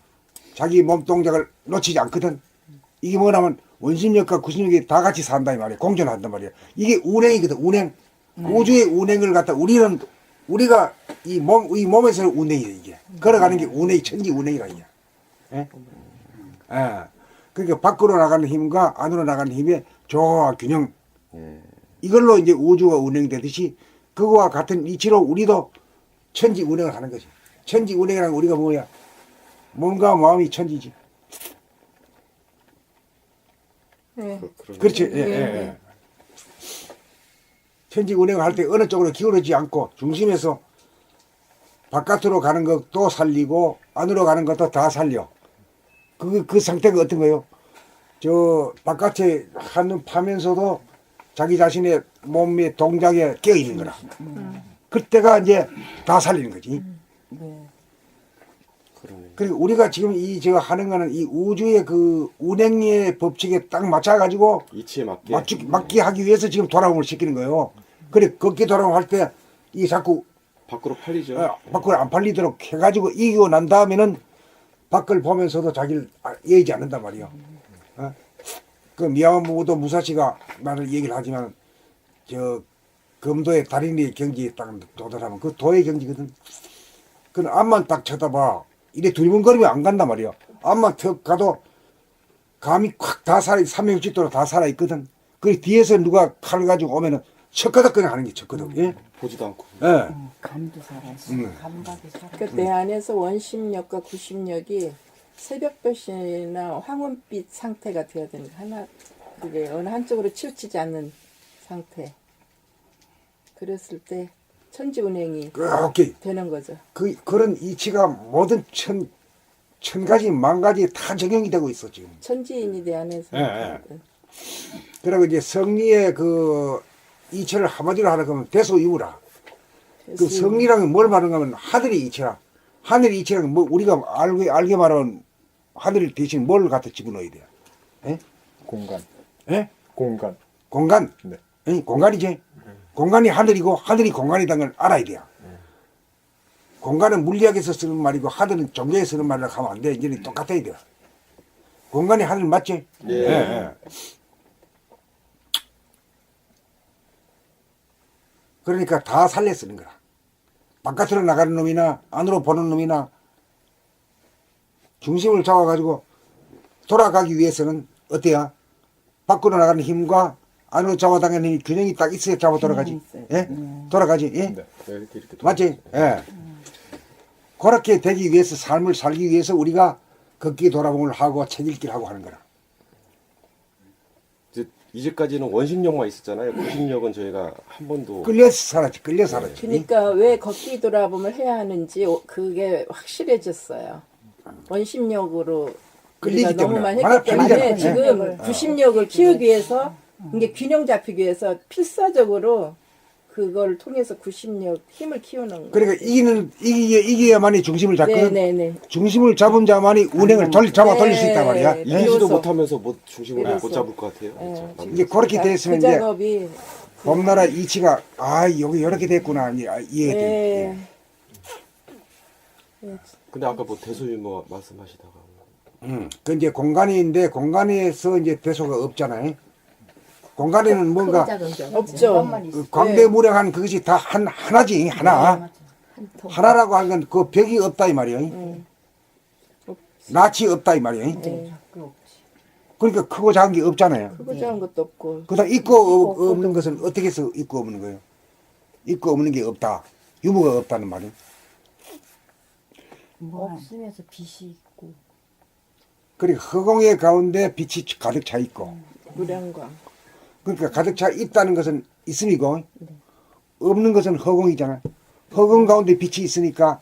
Speaker 1: 자기 몸 동작을 놓치지 않거든. 이게 뭐냐면 원심력과 구심력이 다 같이 산다 이 말이야. 공존한단 말이야. 이게 운행이거든. 운행. 우주의 운행을 갖다 우리가 이 몸에서 운행이야 이게. 걸어가는 게 운행이 천지 운행이라 이게. 예? 그러니까 밖으로 나가는 힘과 안으로 나가는 힘의 조화와 균형. 이걸로 이제 우주가 운행되듯이 그거와 같은 이치로 우리도 천지 운행을 하는 거지. 천지 운행이란 우리가 뭐야? 몸과 마음이 천지지.
Speaker 5: 네.
Speaker 1: 그렇지. 예, 예, 예. 천지 운행을 할 때 어느 쪽으로 기울어지지 않고 중심에서 바깥으로 가는 것도 살리고 안으로 가는 것도 다 살려. 그 상태가 어떤 거예요? 저 바깥에 하는 파면서도 자기 자신의 몸의 동작에 깨어 있는 거라. 그때가 이제 다 살리는 거지.
Speaker 6: 네.
Speaker 4: 그러네.
Speaker 1: 그리고 우리가 지금 이 제가 하는 거는 이 우주의 그 운행의 법칙에 딱 맞춰가지고
Speaker 4: 이치에 맞게.
Speaker 1: 맞게 하기 위해서 지금 돌아옴을 시키는 거예요. 그래 걷기 돌아옴 할 때 이 자꾸
Speaker 4: 밖으로 팔리죠.
Speaker 1: 밖으로 안 팔리도록 해가지고 이기고 난 다음에는 밖을 보면서도 자기를 예의지 않는단 말이야. 그 미야모토 무사시가 나는 얘기를 하지만 저 금도의 달인의 경지에 딱 도달하면 그 도의 경지거든. 그 앞만 딱 쳐다봐. 이래 두리번거리면 안 간단 말이야. 앞만 턱 가도 감이 콱 다 살아, 360도로 다 살아있거든. 그 뒤에서 누가 칼을 가지고 오면은 척가닥 그냥 하는 게 척거든. 예?
Speaker 4: 보지도 않고.
Speaker 1: 예.
Speaker 6: 감도 살아있어. 감각이 살아있어.
Speaker 5: 그 내 안에서 원심력과 구심력이 새벽볕이나 황혼빛 상태가 되어야 되는 거 하나 그게 어느 한쪽으로 치우치지 않는 상태. 그랬을 때 천지운행이
Speaker 1: 오케이.
Speaker 5: 되는 거죠.
Speaker 1: 그런 이치가 모든 천 가지, 만 가지 다 적용이 되고 있어, 지금.
Speaker 5: 천지인이 내 안에서.
Speaker 1: 예. 그리고 이제 성리의 그 이치를 한마디로 하라 그러면 대소유무라. 그 성리라는 뭘 말하는 거면 하늘의 이치라. 하늘의 이치라는 뭐 우리가 알게 말하면 하늘 대신 뭘 갖다 집어넣어야 돼요? 예?
Speaker 2: 공간.
Speaker 1: 예?
Speaker 2: 공간.
Speaker 1: 공간?
Speaker 2: 네.
Speaker 1: 예? 공간이지. 공간이 하늘이고 하늘이 공간이라는 걸 알아야 돼요. 공간은 물리학에서 쓰는 말이고 하늘은 종교에 쓰는 말이라 하면 안 돼. 이제는 똑같아야 돼요. 공간이 하늘 맞지?
Speaker 4: 예.
Speaker 1: 예. 그러니까 다 살려 쓰는 거라. 바깥으로 나가는 놈이나 안으로 보는 놈이나 중심을 잡아가지고 돌아가기 위해서는 어때야? 밖으로 나가는 힘과 안으로 잡아당기는 힘이 균형이 딱 있어야 잡아 돌아가지. 예? 돌아가지. 예?
Speaker 2: 네.
Speaker 4: 이렇게
Speaker 1: 맞지? 예. 그렇게 되기 위해서 삶을 살기 위해서 우리가 걷기 돌아봄을 하고 책 읽기를 하고 하는 거라.
Speaker 4: 이제까지는 원심력만 있었잖아요. 구심력은 저희가 한 번도
Speaker 1: 끌려 살았지.
Speaker 5: 그러니까 왜 걷기 돌아봄을 해야 하는지 그게 확실해졌어요. 원심력으로
Speaker 1: 끌리기
Speaker 5: 우리가 너무
Speaker 1: 때문에.
Speaker 5: 많이 했기 때문에
Speaker 1: 끌리잖아.
Speaker 5: 지금 구심력을 키우기 위해서 이게 균형 잡히기 위해서 필사적으로 그걸 통해서 구심력 힘을 키우는 거예요.
Speaker 1: 그러니까 이겨야만이 중심을 잡거든.
Speaker 5: 네네네.
Speaker 1: 중심을 잡은 자만이 운행을 잡아 돌릴 수 있단 말이야.
Speaker 5: 네.
Speaker 1: 예?
Speaker 4: 이기지도
Speaker 5: 비로소.
Speaker 4: 못하면서 뭐 중심을
Speaker 5: 비로소.
Speaker 4: 못 잡을 것 같아요.
Speaker 5: 네.
Speaker 4: 그렇죠.
Speaker 1: 이제 그렇게 됐으면
Speaker 5: 그
Speaker 1: 이제
Speaker 5: 작업이
Speaker 1: 봄나라 이치가 여기 이렇게 됐구나 이제 이해가 돼.
Speaker 5: 네.
Speaker 4: 근데 아까 뭐 대소유무 말씀하시다가
Speaker 1: 그 이제 공간인데 공간에서 이제 대소가 없잖아요. 공간에는 뭔가
Speaker 5: 없죠.
Speaker 1: 그 광대무량한 그것이 다 하나지 하나. 하나라고 하는 건 그 벽이 없다 이 말이에요. 낯이 없다 이 말이에요. 그러니까 크고 작은 게 없잖아요.
Speaker 5: 크고 작은 것도 없고.
Speaker 1: 그다음 있고 없는 것은 어떻게 해서 있고 없는 거예요? 있고 없는 게 없다. 유무가 없다는 말이에요.
Speaker 10: 없으면서 빛이 있고.
Speaker 1: 그리고 허공의 가운데 빛이 가득 차 있고.
Speaker 5: 무량광.
Speaker 1: 그러니까 가득 차 있다는 것은 있음이고 없는 것은 허공이잖아. 허공 가운데 빛이 있으니까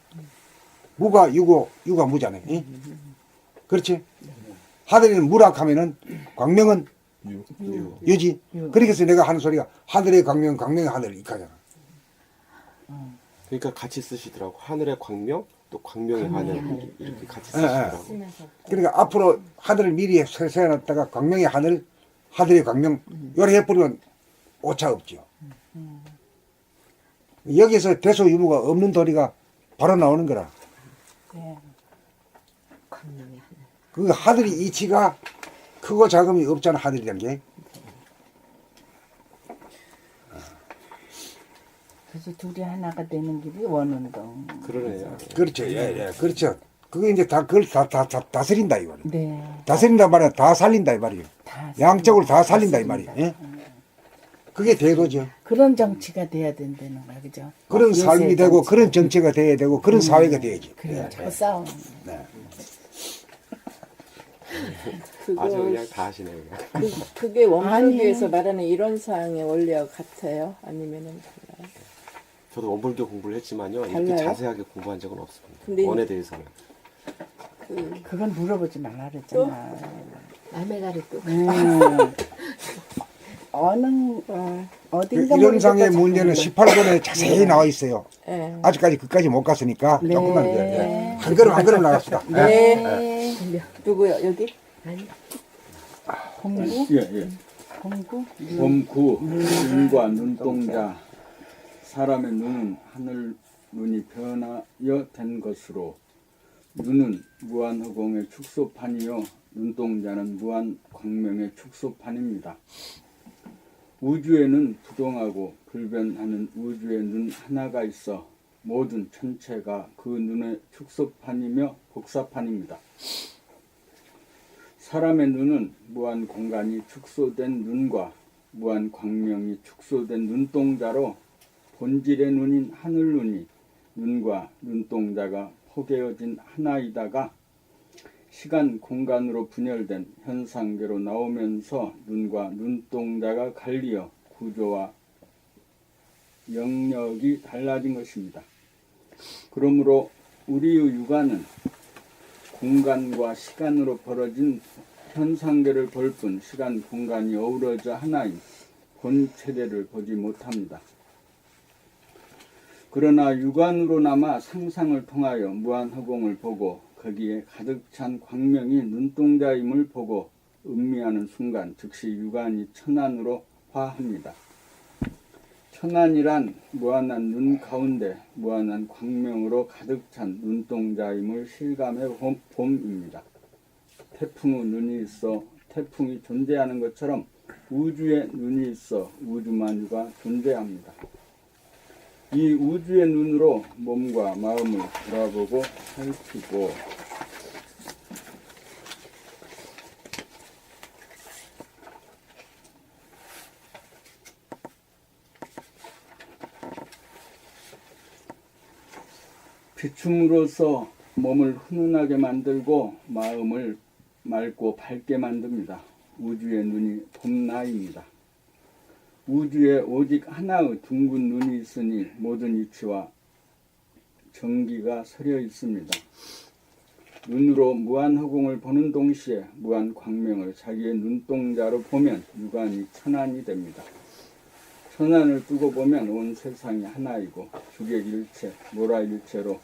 Speaker 1: 무가 유고 유가 무잖아요. 예? 그렇지? 하늘에는 무락하면은 광명은 유지. 그래서 내가 하는 소리가 하늘의 광명, 광명의 하늘 이까잖아.
Speaker 4: 그러니까 같이 쓰시더라고. 하늘의 광명 또 광명의 하늘 이렇게 같이 쓰시더라고.
Speaker 1: 그러니까 앞으로 하늘을 미리 세워놨다가 광명의 하늘, 하늘의 광명 요래 해버리면 오차 없죠. 여기서 대소유무가 없는 도리가 바로 나오는 거라. 그 하늘이 이치가 크고 작음이 없잖아. 하늘이란 게.
Speaker 6: 그래서 둘이 하나가 되는 길이 원운동.
Speaker 4: 그러네요.
Speaker 1: 그렇죠. 예, 그렇죠. 그게 이제 다 그걸 다 다스린다 이 말이에요.
Speaker 6: 네.
Speaker 1: 다스린다 말이야. 다 살린다 이 말이에요.
Speaker 6: 다
Speaker 1: 양쪽으로 다 살린다 이 말이에요. 예? 그게 대도죠.
Speaker 6: 그런 정치가 돼야 된다는 거야, 그죠?
Speaker 1: 그런
Speaker 6: 요새
Speaker 1: 삶이 되고
Speaker 6: 정치.
Speaker 1: 그런 정치가 돼야 되고 그런 사회가 돼야지.
Speaker 6: 그래요. 자꾸 싸우는.
Speaker 1: 네.
Speaker 4: 아주
Speaker 5: 그거
Speaker 4: 그냥 다 하시네요. 그냥.
Speaker 5: 그게 원불교에서
Speaker 6: 아니.
Speaker 5: 말하는 이론상의 원리와 같아요? 아니면은 달라요?
Speaker 4: 저도 원불교 공부를 했지만요. 이렇게
Speaker 5: 달라요?
Speaker 4: 자세하게 공부한 적은 없습니다.
Speaker 5: 근데
Speaker 4: 원에 대해서는.
Speaker 6: 그건 물어보지 말라 그랬잖아.
Speaker 3: 남의 다리 또
Speaker 6: 어딘가
Speaker 1: 이론상의
Speaker 6: 모르겠다,
Speaker 1: 문제는
Speaker 6: 자꾸.
Speaker 1: 18권에 자세히 나와 있어요.
Speaker 5: 예.
Speaker 1: 아직까지 그까지 못 갔으니까
Speaker 6: 네.
Speaker 1: 조금만 더. 네. 한 걸음 한 걸음 나갑시다.
Speaker 5: 네. 누구요? 여기?
Speaker 3: 아니
Speaker 6: 공부?
Speaker 9: 예.
Speaker 6: 공부?
Speaker 9: 범구 눈과 눈동자 사람의 눈은 하늘 눈이 변하여 된 것으로 눈은 무한허공의 축소판이요 눈동자는 무한광명의 축소판입니다. 우주에는 부동하고 불변하는 우주의 눈 하나가 있어 모든 천체가 그 눈의 축소판이며 복사판입니다. 사람의 눈은 무한 공간이 축소된 눈과 무한 광명이 축소된 눈동자로 본질의 눈인 하늘 눈이 눈과 눈동자가 포개어진 하나이다가 시간 공간으로 분열된 현상계로 나오면서 눈과 눈동자가 갈리어 구조와 영역이 달라진 것입니다. 그러므로 우리의 육안은 공간과 시간으로 벌어진 현상계를 볼 뿐 시간 공간이 어우러져 하나인 본체대를 보지 못합니다. 그러나 육안으로나마 상상을 통하여 무한허공을 보고 거기에 가득 찬 광명이 눈동자임을 보고 음미하는 순간 즉시 육안이 천안으로 화합니다. 천안이란 무한한 눈 가운데 무한한 광명으로 가득 찬 눈동자임을 실감해 봄입니다. 태풍의 눈이 있어 태풍이 존재하는 것처럼 우주에 눈이 있어 우주만유가 존재합니다. 이 우주의 눈으로 몸과 마음을 돌아보고 살피고 비춤으로써 몸을 훈훈하게 만들고 마음을 맑고 밝게 만듭니다. 우주의 눈이 봄나이입니다. 우주에 오직 하나의 둥근 눈이 있으니 모든 이치와 전기가 서려 있습니다. 눈으로 무한허공을 보는 동시에 무한광명을 자기의 눈동자로 보면 육안이 천안이 됩니다. 천안을 두고 보면 온 세상이 하나이고 주객일체, 모라일체로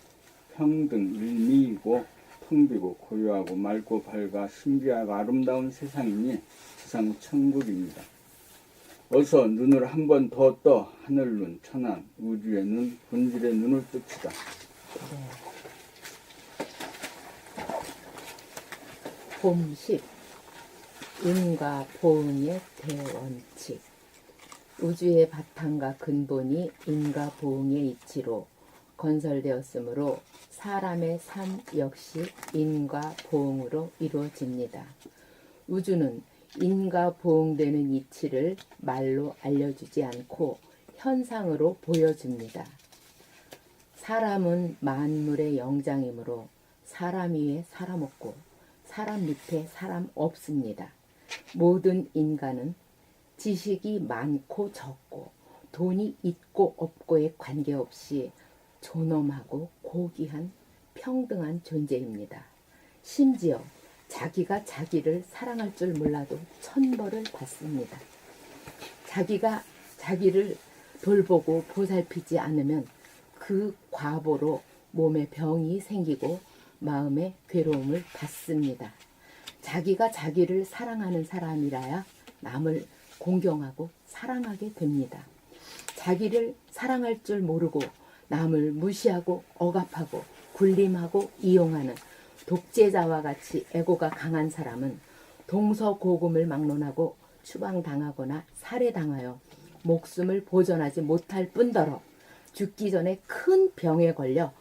Speaker 9: 평등일미이고 텅비고 고요하고 맑고 밝아 신비하고 아름다운 세상이니 지상 천국입니다. 어서 눈을 한 번 더 떠 하늘눈, 천안, 우주의 눈, 본질의 눈을 뜹시다.
Speaker 3: 봄10 인과 보응의 대원칙 우주의 바탕과 근본이 인과 보응의 이치로 건설되었으므로 사람의 삶 역시 인과 보응으로 이루어집니다. 우주는 인과 보응되는 이치를 말로 알려주지 않고 현상으로 보여줍니다. 사람은 만물의 영장이므로 사람 위에 사람 없고 사람 밑에 사람 없습니다. 모든 인간은 지식이 많고 적고 돈이 있고 없고에 관계없이 존엄하고 고귀한 평등한 존재입니다. 심지어 자기가 자기를 사랑할 줄 몰라도 천벌을 받습니다. 자기가 자기를 돌보고 보살피지 않으면 그 과보로 몸에 병이 생기고 마음에 괴로움을 받습니다. 자기가 자기를 사랑하는 사람이라야 남을 공경하고 사랑하게 됩니다. 자기를 사랑할 줄 모르고 남을 무시하고 억압하고 군림하고 이용하는 독재자와 같이 애고가 강한 사람은 동서고금을 막론하고 추방당하거나 살해당하여 목숨을 보존하지 못할 뿐더러 죽기 전에 큰 병에 걸려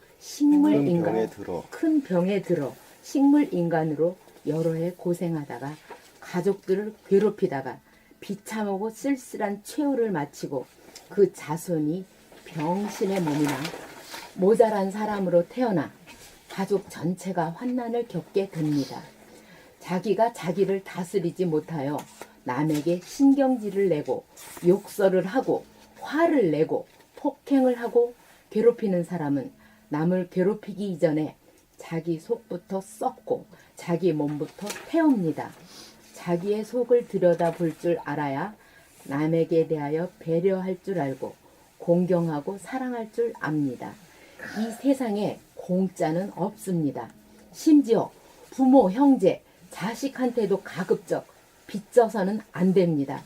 Speaker 3: 큰 병에 들어 식물인간으로 여러 해 고생하다가 가족들을 괴롭히다가 비참하고 쓸쓸한 최후를 마치고 그 자손이 병신의 몸이나 모자란 사람으로 태어나 가족 전체가 환난을 겪게 됩니다. 자기가 자기를 다스리지 못하여 남에게 신경질을 내고 욕설을 하고 화를 내고 폭행을 하고 괴롭히는 사람은 남을 괴롭히기 이전에 자기 속부터 썩고 자기 몸부터 태웁니다. 자기의 속을 들여다볼 줄 알아야 남에게 대하여 배려할 줄 알고 공경하고 사랑할 줄 압니다. 이 세상에 공짜는 없습니다. 심지어 부모, 형제, 자식한테도 가급적 빚져서는 안 됩니다.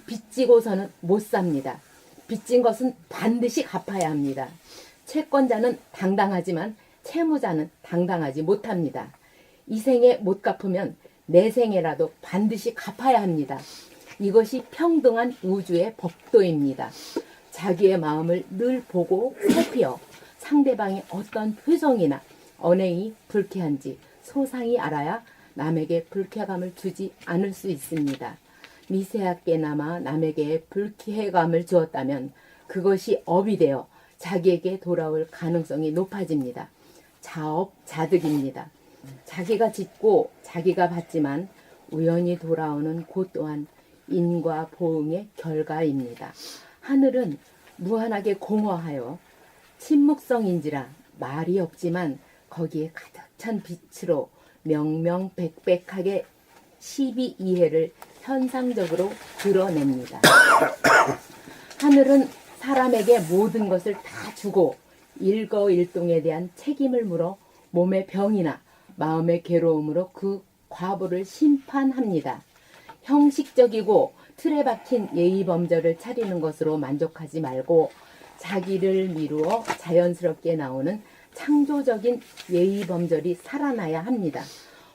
Speaker 3: 빚지고서는 못 삽니다. 빚진 것은 반드시 갚아야 합니다. 채권자는 당당하지만 채무자는 당당하지 못합니다. 이 생에 못 갚으면 내 생에라도 반드시 갚아야 합니다. 이것이 평등한 우주의 법도입니다. 자기의 마음을 늘 보고 살피어 상대방이 어떤 표정이나 언행이 불쾌한지 소상히 알아야 남에게 불쾌감을 주지 않을 수 있습니다. 미세하게나마 남에게 불쾌감을 주었다면 그것이 업이 되어 자기에게 돌아올 가능성이 높아집니다. 자업자득입니다. 자기가 짓고 자기가 받지만 우연히 돌아오는 곧 또한 인과 보응의 결과입니다. 하늘은 무한하게 공허하여 침묵성인지라 말이 없지만 거기에 가득 찬 빛으로 명명백백하게 시비이해를 현상적으로 드러냅니다. 하늘은 사람에게 모든 것을 다 주고 일거일동에 대한 책임을 물어 몸의 병이나 마음의 괴로움으로 그 과보를 심판합니다. 형식적이고 틀에 박힌 예의범절을 차리는 것으로 만족하지 말고 자기를 미루어 자연스럽게 나오는 창조적인 예의범절이 살아나야 합니다.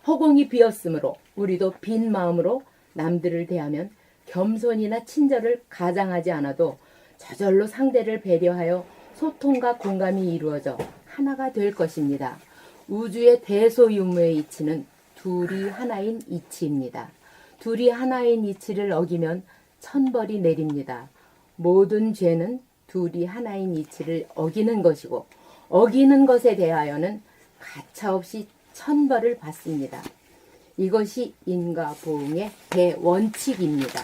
Speaker 3: 허공이 비었으므로 우리도 빈 마음으로 남들을 대하면 겸손이나 친절을 가장하지 않아도 저절로 상대를 배려하여 소통과 공감이 이루어져 하나가 될 것입니다. 우주의 대소유무의 이치는 둘이 하나인 이치입니다. 둘이 하나인 이치를 어기면 천벌이 내립니다. 모든 죄는 둘이 하나인 이치를 어기는 것이고 어기는 것에 대하여는 가차없이 천벌을 받습니다. 이것이 인과보응의 대원칙입니다.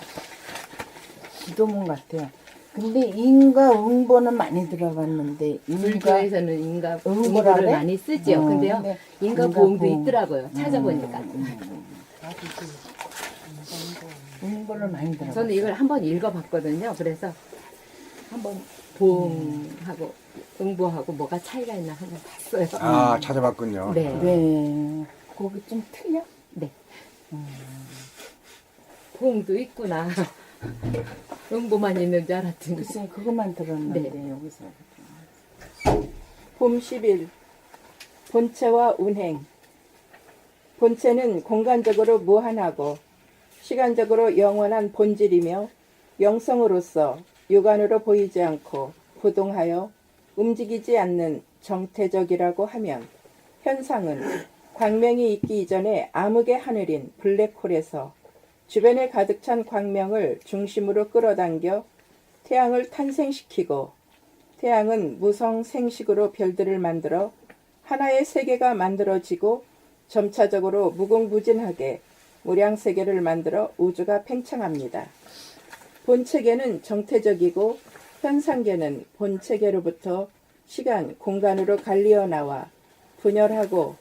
Speaker 6: 기도문 같아요. 근데 인과 응보는 많이 들어봤는데
Speaker 3: 불교에서는 인과
Speaker 6: 응보를
Speaker 3: 응보를
Speaker 6: 해?
Speaker 3: 많이 쓰지요. 근데요,
Speaker 6: 근데
Speaker 3: 인과 보응도
Speaker 6: 인과보응.
Speaker 3: 있더라고요. 찾아보니까.
Speaker 6: 응보를 많이 들어봤어요.
Speaker 3: 저는 이걸 한번 읽어봤거든요. 그래서 한번 보응하고 응보하고 뭐가 차이가 있나 한번 봤어요.
Speaker 1: 아, 찾아봤군요.
Speaker 3: 네.
Speaker 6: 네. 거기 좀 틀려?
Speaker 3: 네. 보응도 있구나. 응보만 있는 줄 알았더니.
Speaker 6: 글쎄 그것만 들었는데
Speaker 3: 네.
Speaker 6: 여기서
Speaker 5: 봄 10일 본체와 운행. 본체는 공간적으로 무한하고 시간적으로 영원한 본질이며 영성으로서 육안으로 보이지 않고 부동하여 움직이지 않는 정태적이라고 하면 현상은 광명이 있기 이전에 암흑의 하늘인 블랙홀에서 주변에 가득 찬 광명을 중심으로 끌어당겨 태양을 탄생시키고 태양은 무성생식으로 별들을 만들어 하나의 세계가 만들어지고 점차적으로 무궁무진하게 무량세계를 만들어 우주가 팽창합니다. 본체계는 정태적이고 현상계는 본체계로부터 시간, 공간으로 갈리어 나와 분열하고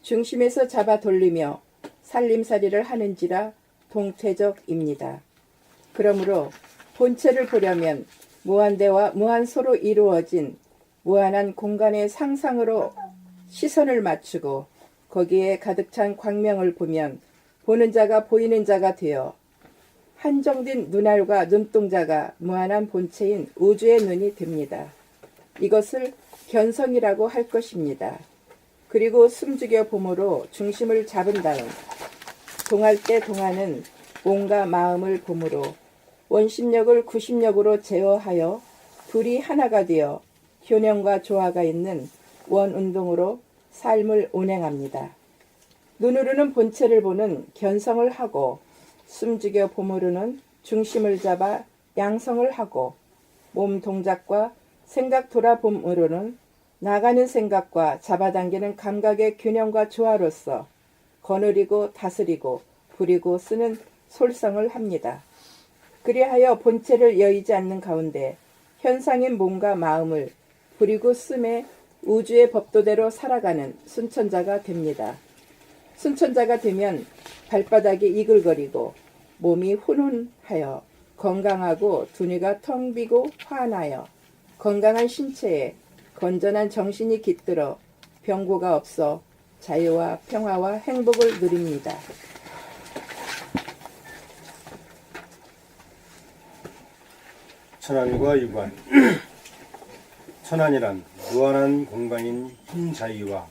Speaker 5: 중심에서 잡아 돌리며 살림살이를 하는지라 동태적입니다. 그러므로 본체를 보려면 무한대와 무한소로 이루어진 무한한 공간의 상상으로 시선을 맞추고 거기에 가득 찬 광명을 보면 보는 자가 보이는 자가 되어 한정된 눈알과 눈동자가 무한한 본체인 우주의 눈이 됩니다. 이것을 견성이라고 할 것입니다. 그리고 숨죽여 봄으로 중심을 잡은 다음 동할 때 동하는 몸과 마음을 봄으로 원심력을 구심력으로 제어하여 둘이 하나가 되어 효능과 조화가 있는 원운동으로 삶을 운행합니다. 눈으로는 본체를 보는 견성을 하고 숨죽여 봄으로는 중심을 잡아 양성을 하고 몸 동작과 생각 돌아봄으로는 나가는 생각과 잡아당기는 감각의 균형과 조화로서 거느리고 다스리고 부리고 쓰는 솔성을 합니다. 그리하여 본체를 여의지 않는 가운데 현상인 몸과 마음을 부리고 쓰매 우주의 법도대로 살아가는 순천자가 됩니다. 순천자가 되면 발바닥이 이글거리고 몸이 훈훈하여 건강하고 두뇌가 텅 비고 환하여 건강한 신체에 건전한 정신이 깃들어 병고가 없어 자유와 평화와 행복을 누립니다.
Speaker 7: 천안과 유관. 천안이란 무한한 공간인 흰 자위와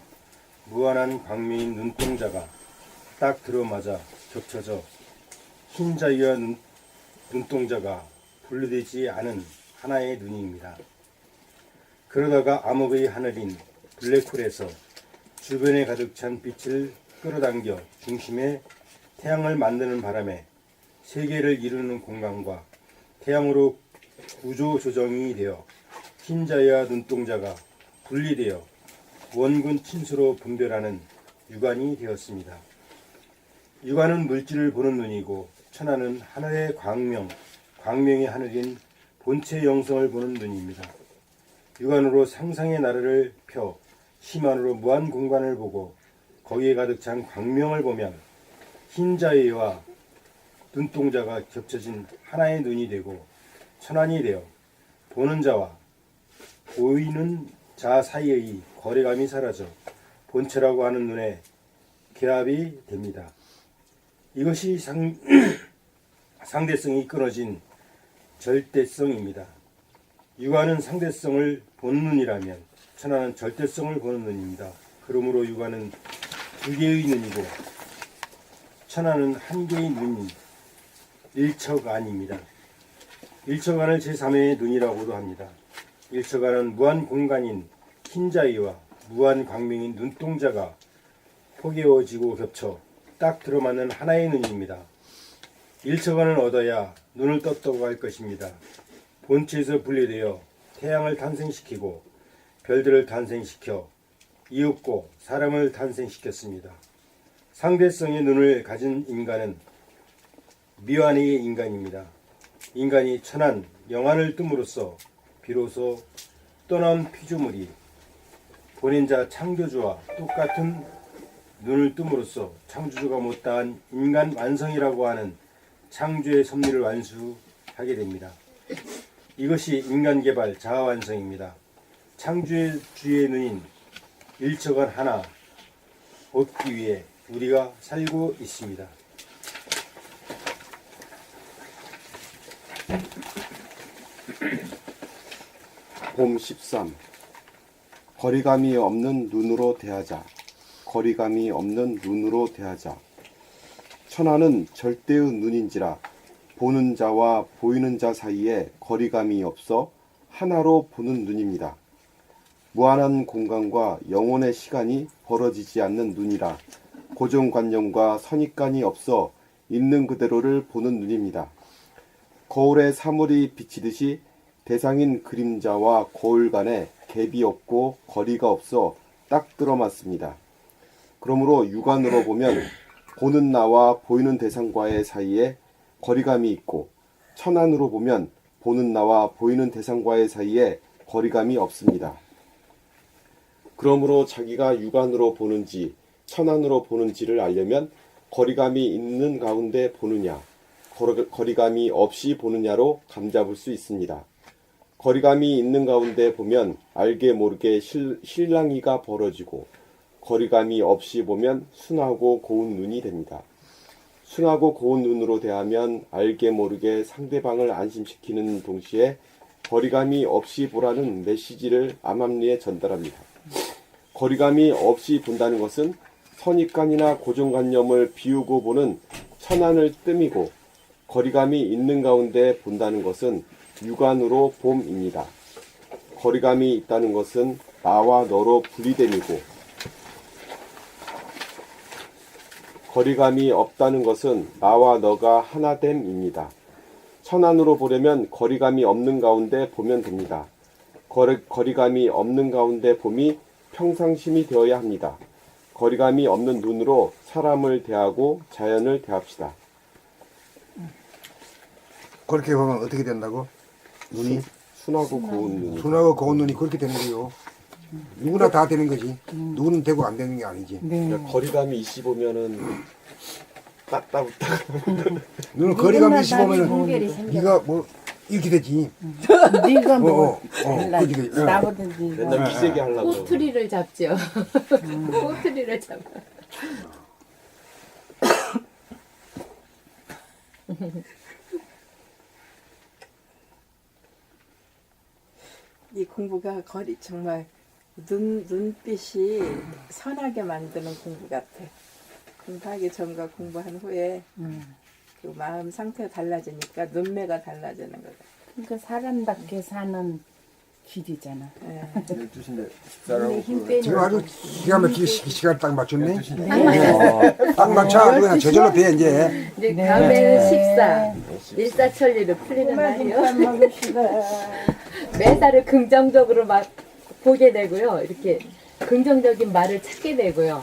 Speaker 7: 무한한 광명인 눈동자가 딱 들어맞아 겹쳐져 흰 자위와 눈동자가 분리되지 않은 하나의 눈입니다. 그러다가 암흑의 하늘인 블랙홀에서 주변에 가득 찬 빛을 끌어당겨 중심에 태양을 만드는 바람에 세계를 이루는 공간과 태양으로 구조 조정이 되어 흰자와 눈동자가 분리되어 원근 친수로 분별하는 유관이 되었습니다. 유관은 물질을 보는 눈이고 천안은 하늘의 광명의 하늘인 본체 영성을 보는 눈입니다. 유관으로 상상의 나라를 펴 심안으로 무한 공간을 보고 거기에 가득 찬 광명을 보면 흰자위와 눈동자가 겹쳐진 하나의 눈이 되고 천안이 되어 보는 자와 보이는 자 사이의 거리감이 사라져 본체라고 하는 눈에 결합이 됩니다. 이것이 상대성이 끊어진 절대성입니다. 유관은 상대성을 보는 눈이라면 천안은 절대성을 보는 눈입니다. 그러므로 유관은 두 개의 눈이고 천안은 한 개의 눈인 일처간입니다. 일처간을 제3의 눈이라고도 합니다. 일처간은 무한 공간인 흰자위와 무한 광명인 눈동자가 포개어지고 겹쳐 딱 들어맞는 하나의 눈입니다. 일처간을 얻어야 눈을 떴다고 할 것입니다. 본체에서 분리되어 태양을 탄생시키고 별들을 탄생시켜 이윽고 사람을 탄생시켰습니다. 상대성의 눈을 가진 인간은 미완의 인간입니다. 인간이 천안, 영안을 뜸으로써 비로소 떠난 피조물이 보낸 자 창조주와 똑같은 눈을 뜸으로써 창조주가 못다한 인간 완성이라고 하는 창조의 섭리를 완수하게 됩니다. 이것이 인간개발 자아완성입니다. 창조주의 눈인 일처간 하나 얻기 위해 우리가 살고 있습니다.
Speaker 4: 봄 13. 거리감이 없는 눈으로 대하자. 거리감이 없는 눈으로 대하자. 천하는 절대의 눈인지라 보는 자와 보이는 자 사이에 거리감이 없어 하나로 보는 눈입니다. 무한한 공간과 영혼의 시간이 벌어지지 않는 눈이라 고정관념과 선입관이 없어 있는 그대로를 보는 눈입니다. 거울에 사물이 비치듯이 대상인 그림자와 거울 간에 갭이 없고 거리가 없어 딱 들어맞습니다. 그러므로 육안으로 보면 보는 나와 보이는 대상과의 사이에 거리감이 있고 천안으로 보면 보는 나와 보이는 대상과의 사이에 거리감이 없습니다. 그러므로 자기가 육안으로 보는지 천안으로 보는지를 알려면 거리감이 있는 가운데 보느냐, 거리감이 없이 보느냐로 감잡을 수 있습니다. 거리감이 있는 가운데 보면 알게 모르게 실랑이가 벌어지고 거리감이 없이 보면 순하고 고운 눈이 됩니다. 순하고 고운 눈으로 대하면 알게 모르게 상대방을 안심시키는 동시에 거리감이 없이 보라는 메시지를 암암리에 전달합니다. 거리감이 없이 본다는 것은 선입관이나 고정관념을 비우고 보는 천안을 뜸이고 거리감이 있는 가운데 본다는 것은 육안으로 봄입니다. 거리감이 있다는 것은 나와 너로 분리됨이고 거리감이 없다는 것은 나와 너가 하나됨입니다. 선안으로 보려면 거리감이 없는 가운데 보면 됩니다. 거리감이 없는 가운데 봄이 평상심이 되어야 합니다. 거리감이 없는 눈으로 사람을 대하고 자연을 대합시다.
Speaker 1: 그렇게 보면 어떻게 된다고? 눈이
Speaker 4: 순하고 고운 눈이.
Speaker 1: 순하고 고운 눈이 그렇게 되는 거요. 누구나 다 되는 거지. 누구는 되고 안 되는 게 아니지.
Speaker 4: 그러니까 거리감이 있이 보면은 따따붙다.
Speaker 1: 눈은 거리감이 있어
Speaker 10: 분별이
Speaker 1: 보면은
Speaker 10: 생겨.
Speaker 1: 네가 뭐 이렇게 되지.
Speaker 6: 네가 뭐
Speaker 1: 몰라. 그지.
Speaker 6: 나보다 네가
Speaker 4: 맨날 기세게 하려고.
Speaker 3: 꼬투리를 잡죠. 꼬투리를 잡아.
Speaker 5: 이 공부가 정말 눈빛이 선하게 만드는 공부 같아. 공부하기 전과 공부한 후에 그 마음 상태가 달라지니까 눈매가 달라지는 거다.
Speaker 6: 그러니까 사람답게 사는 길이잖아.
Speaker 5: 예.
Speaker 7: 12시인데 식사하고
Speaker 6: 힘 빼는
Speaker 1: 지금 아주 기가 막히게 시간 딱 맞췄네.
Speaker 7: 12시인데
Speaker 1: 딱 맞춰. 그냥 저절로 돼 이제.
Speaker 3: 이제 다음에는 식사. 일사천리로 풀리는 날이요. 매사를 긍정적으로 막 보게 되고요. 이렇게 긍정적인 말을 찾게 되고요.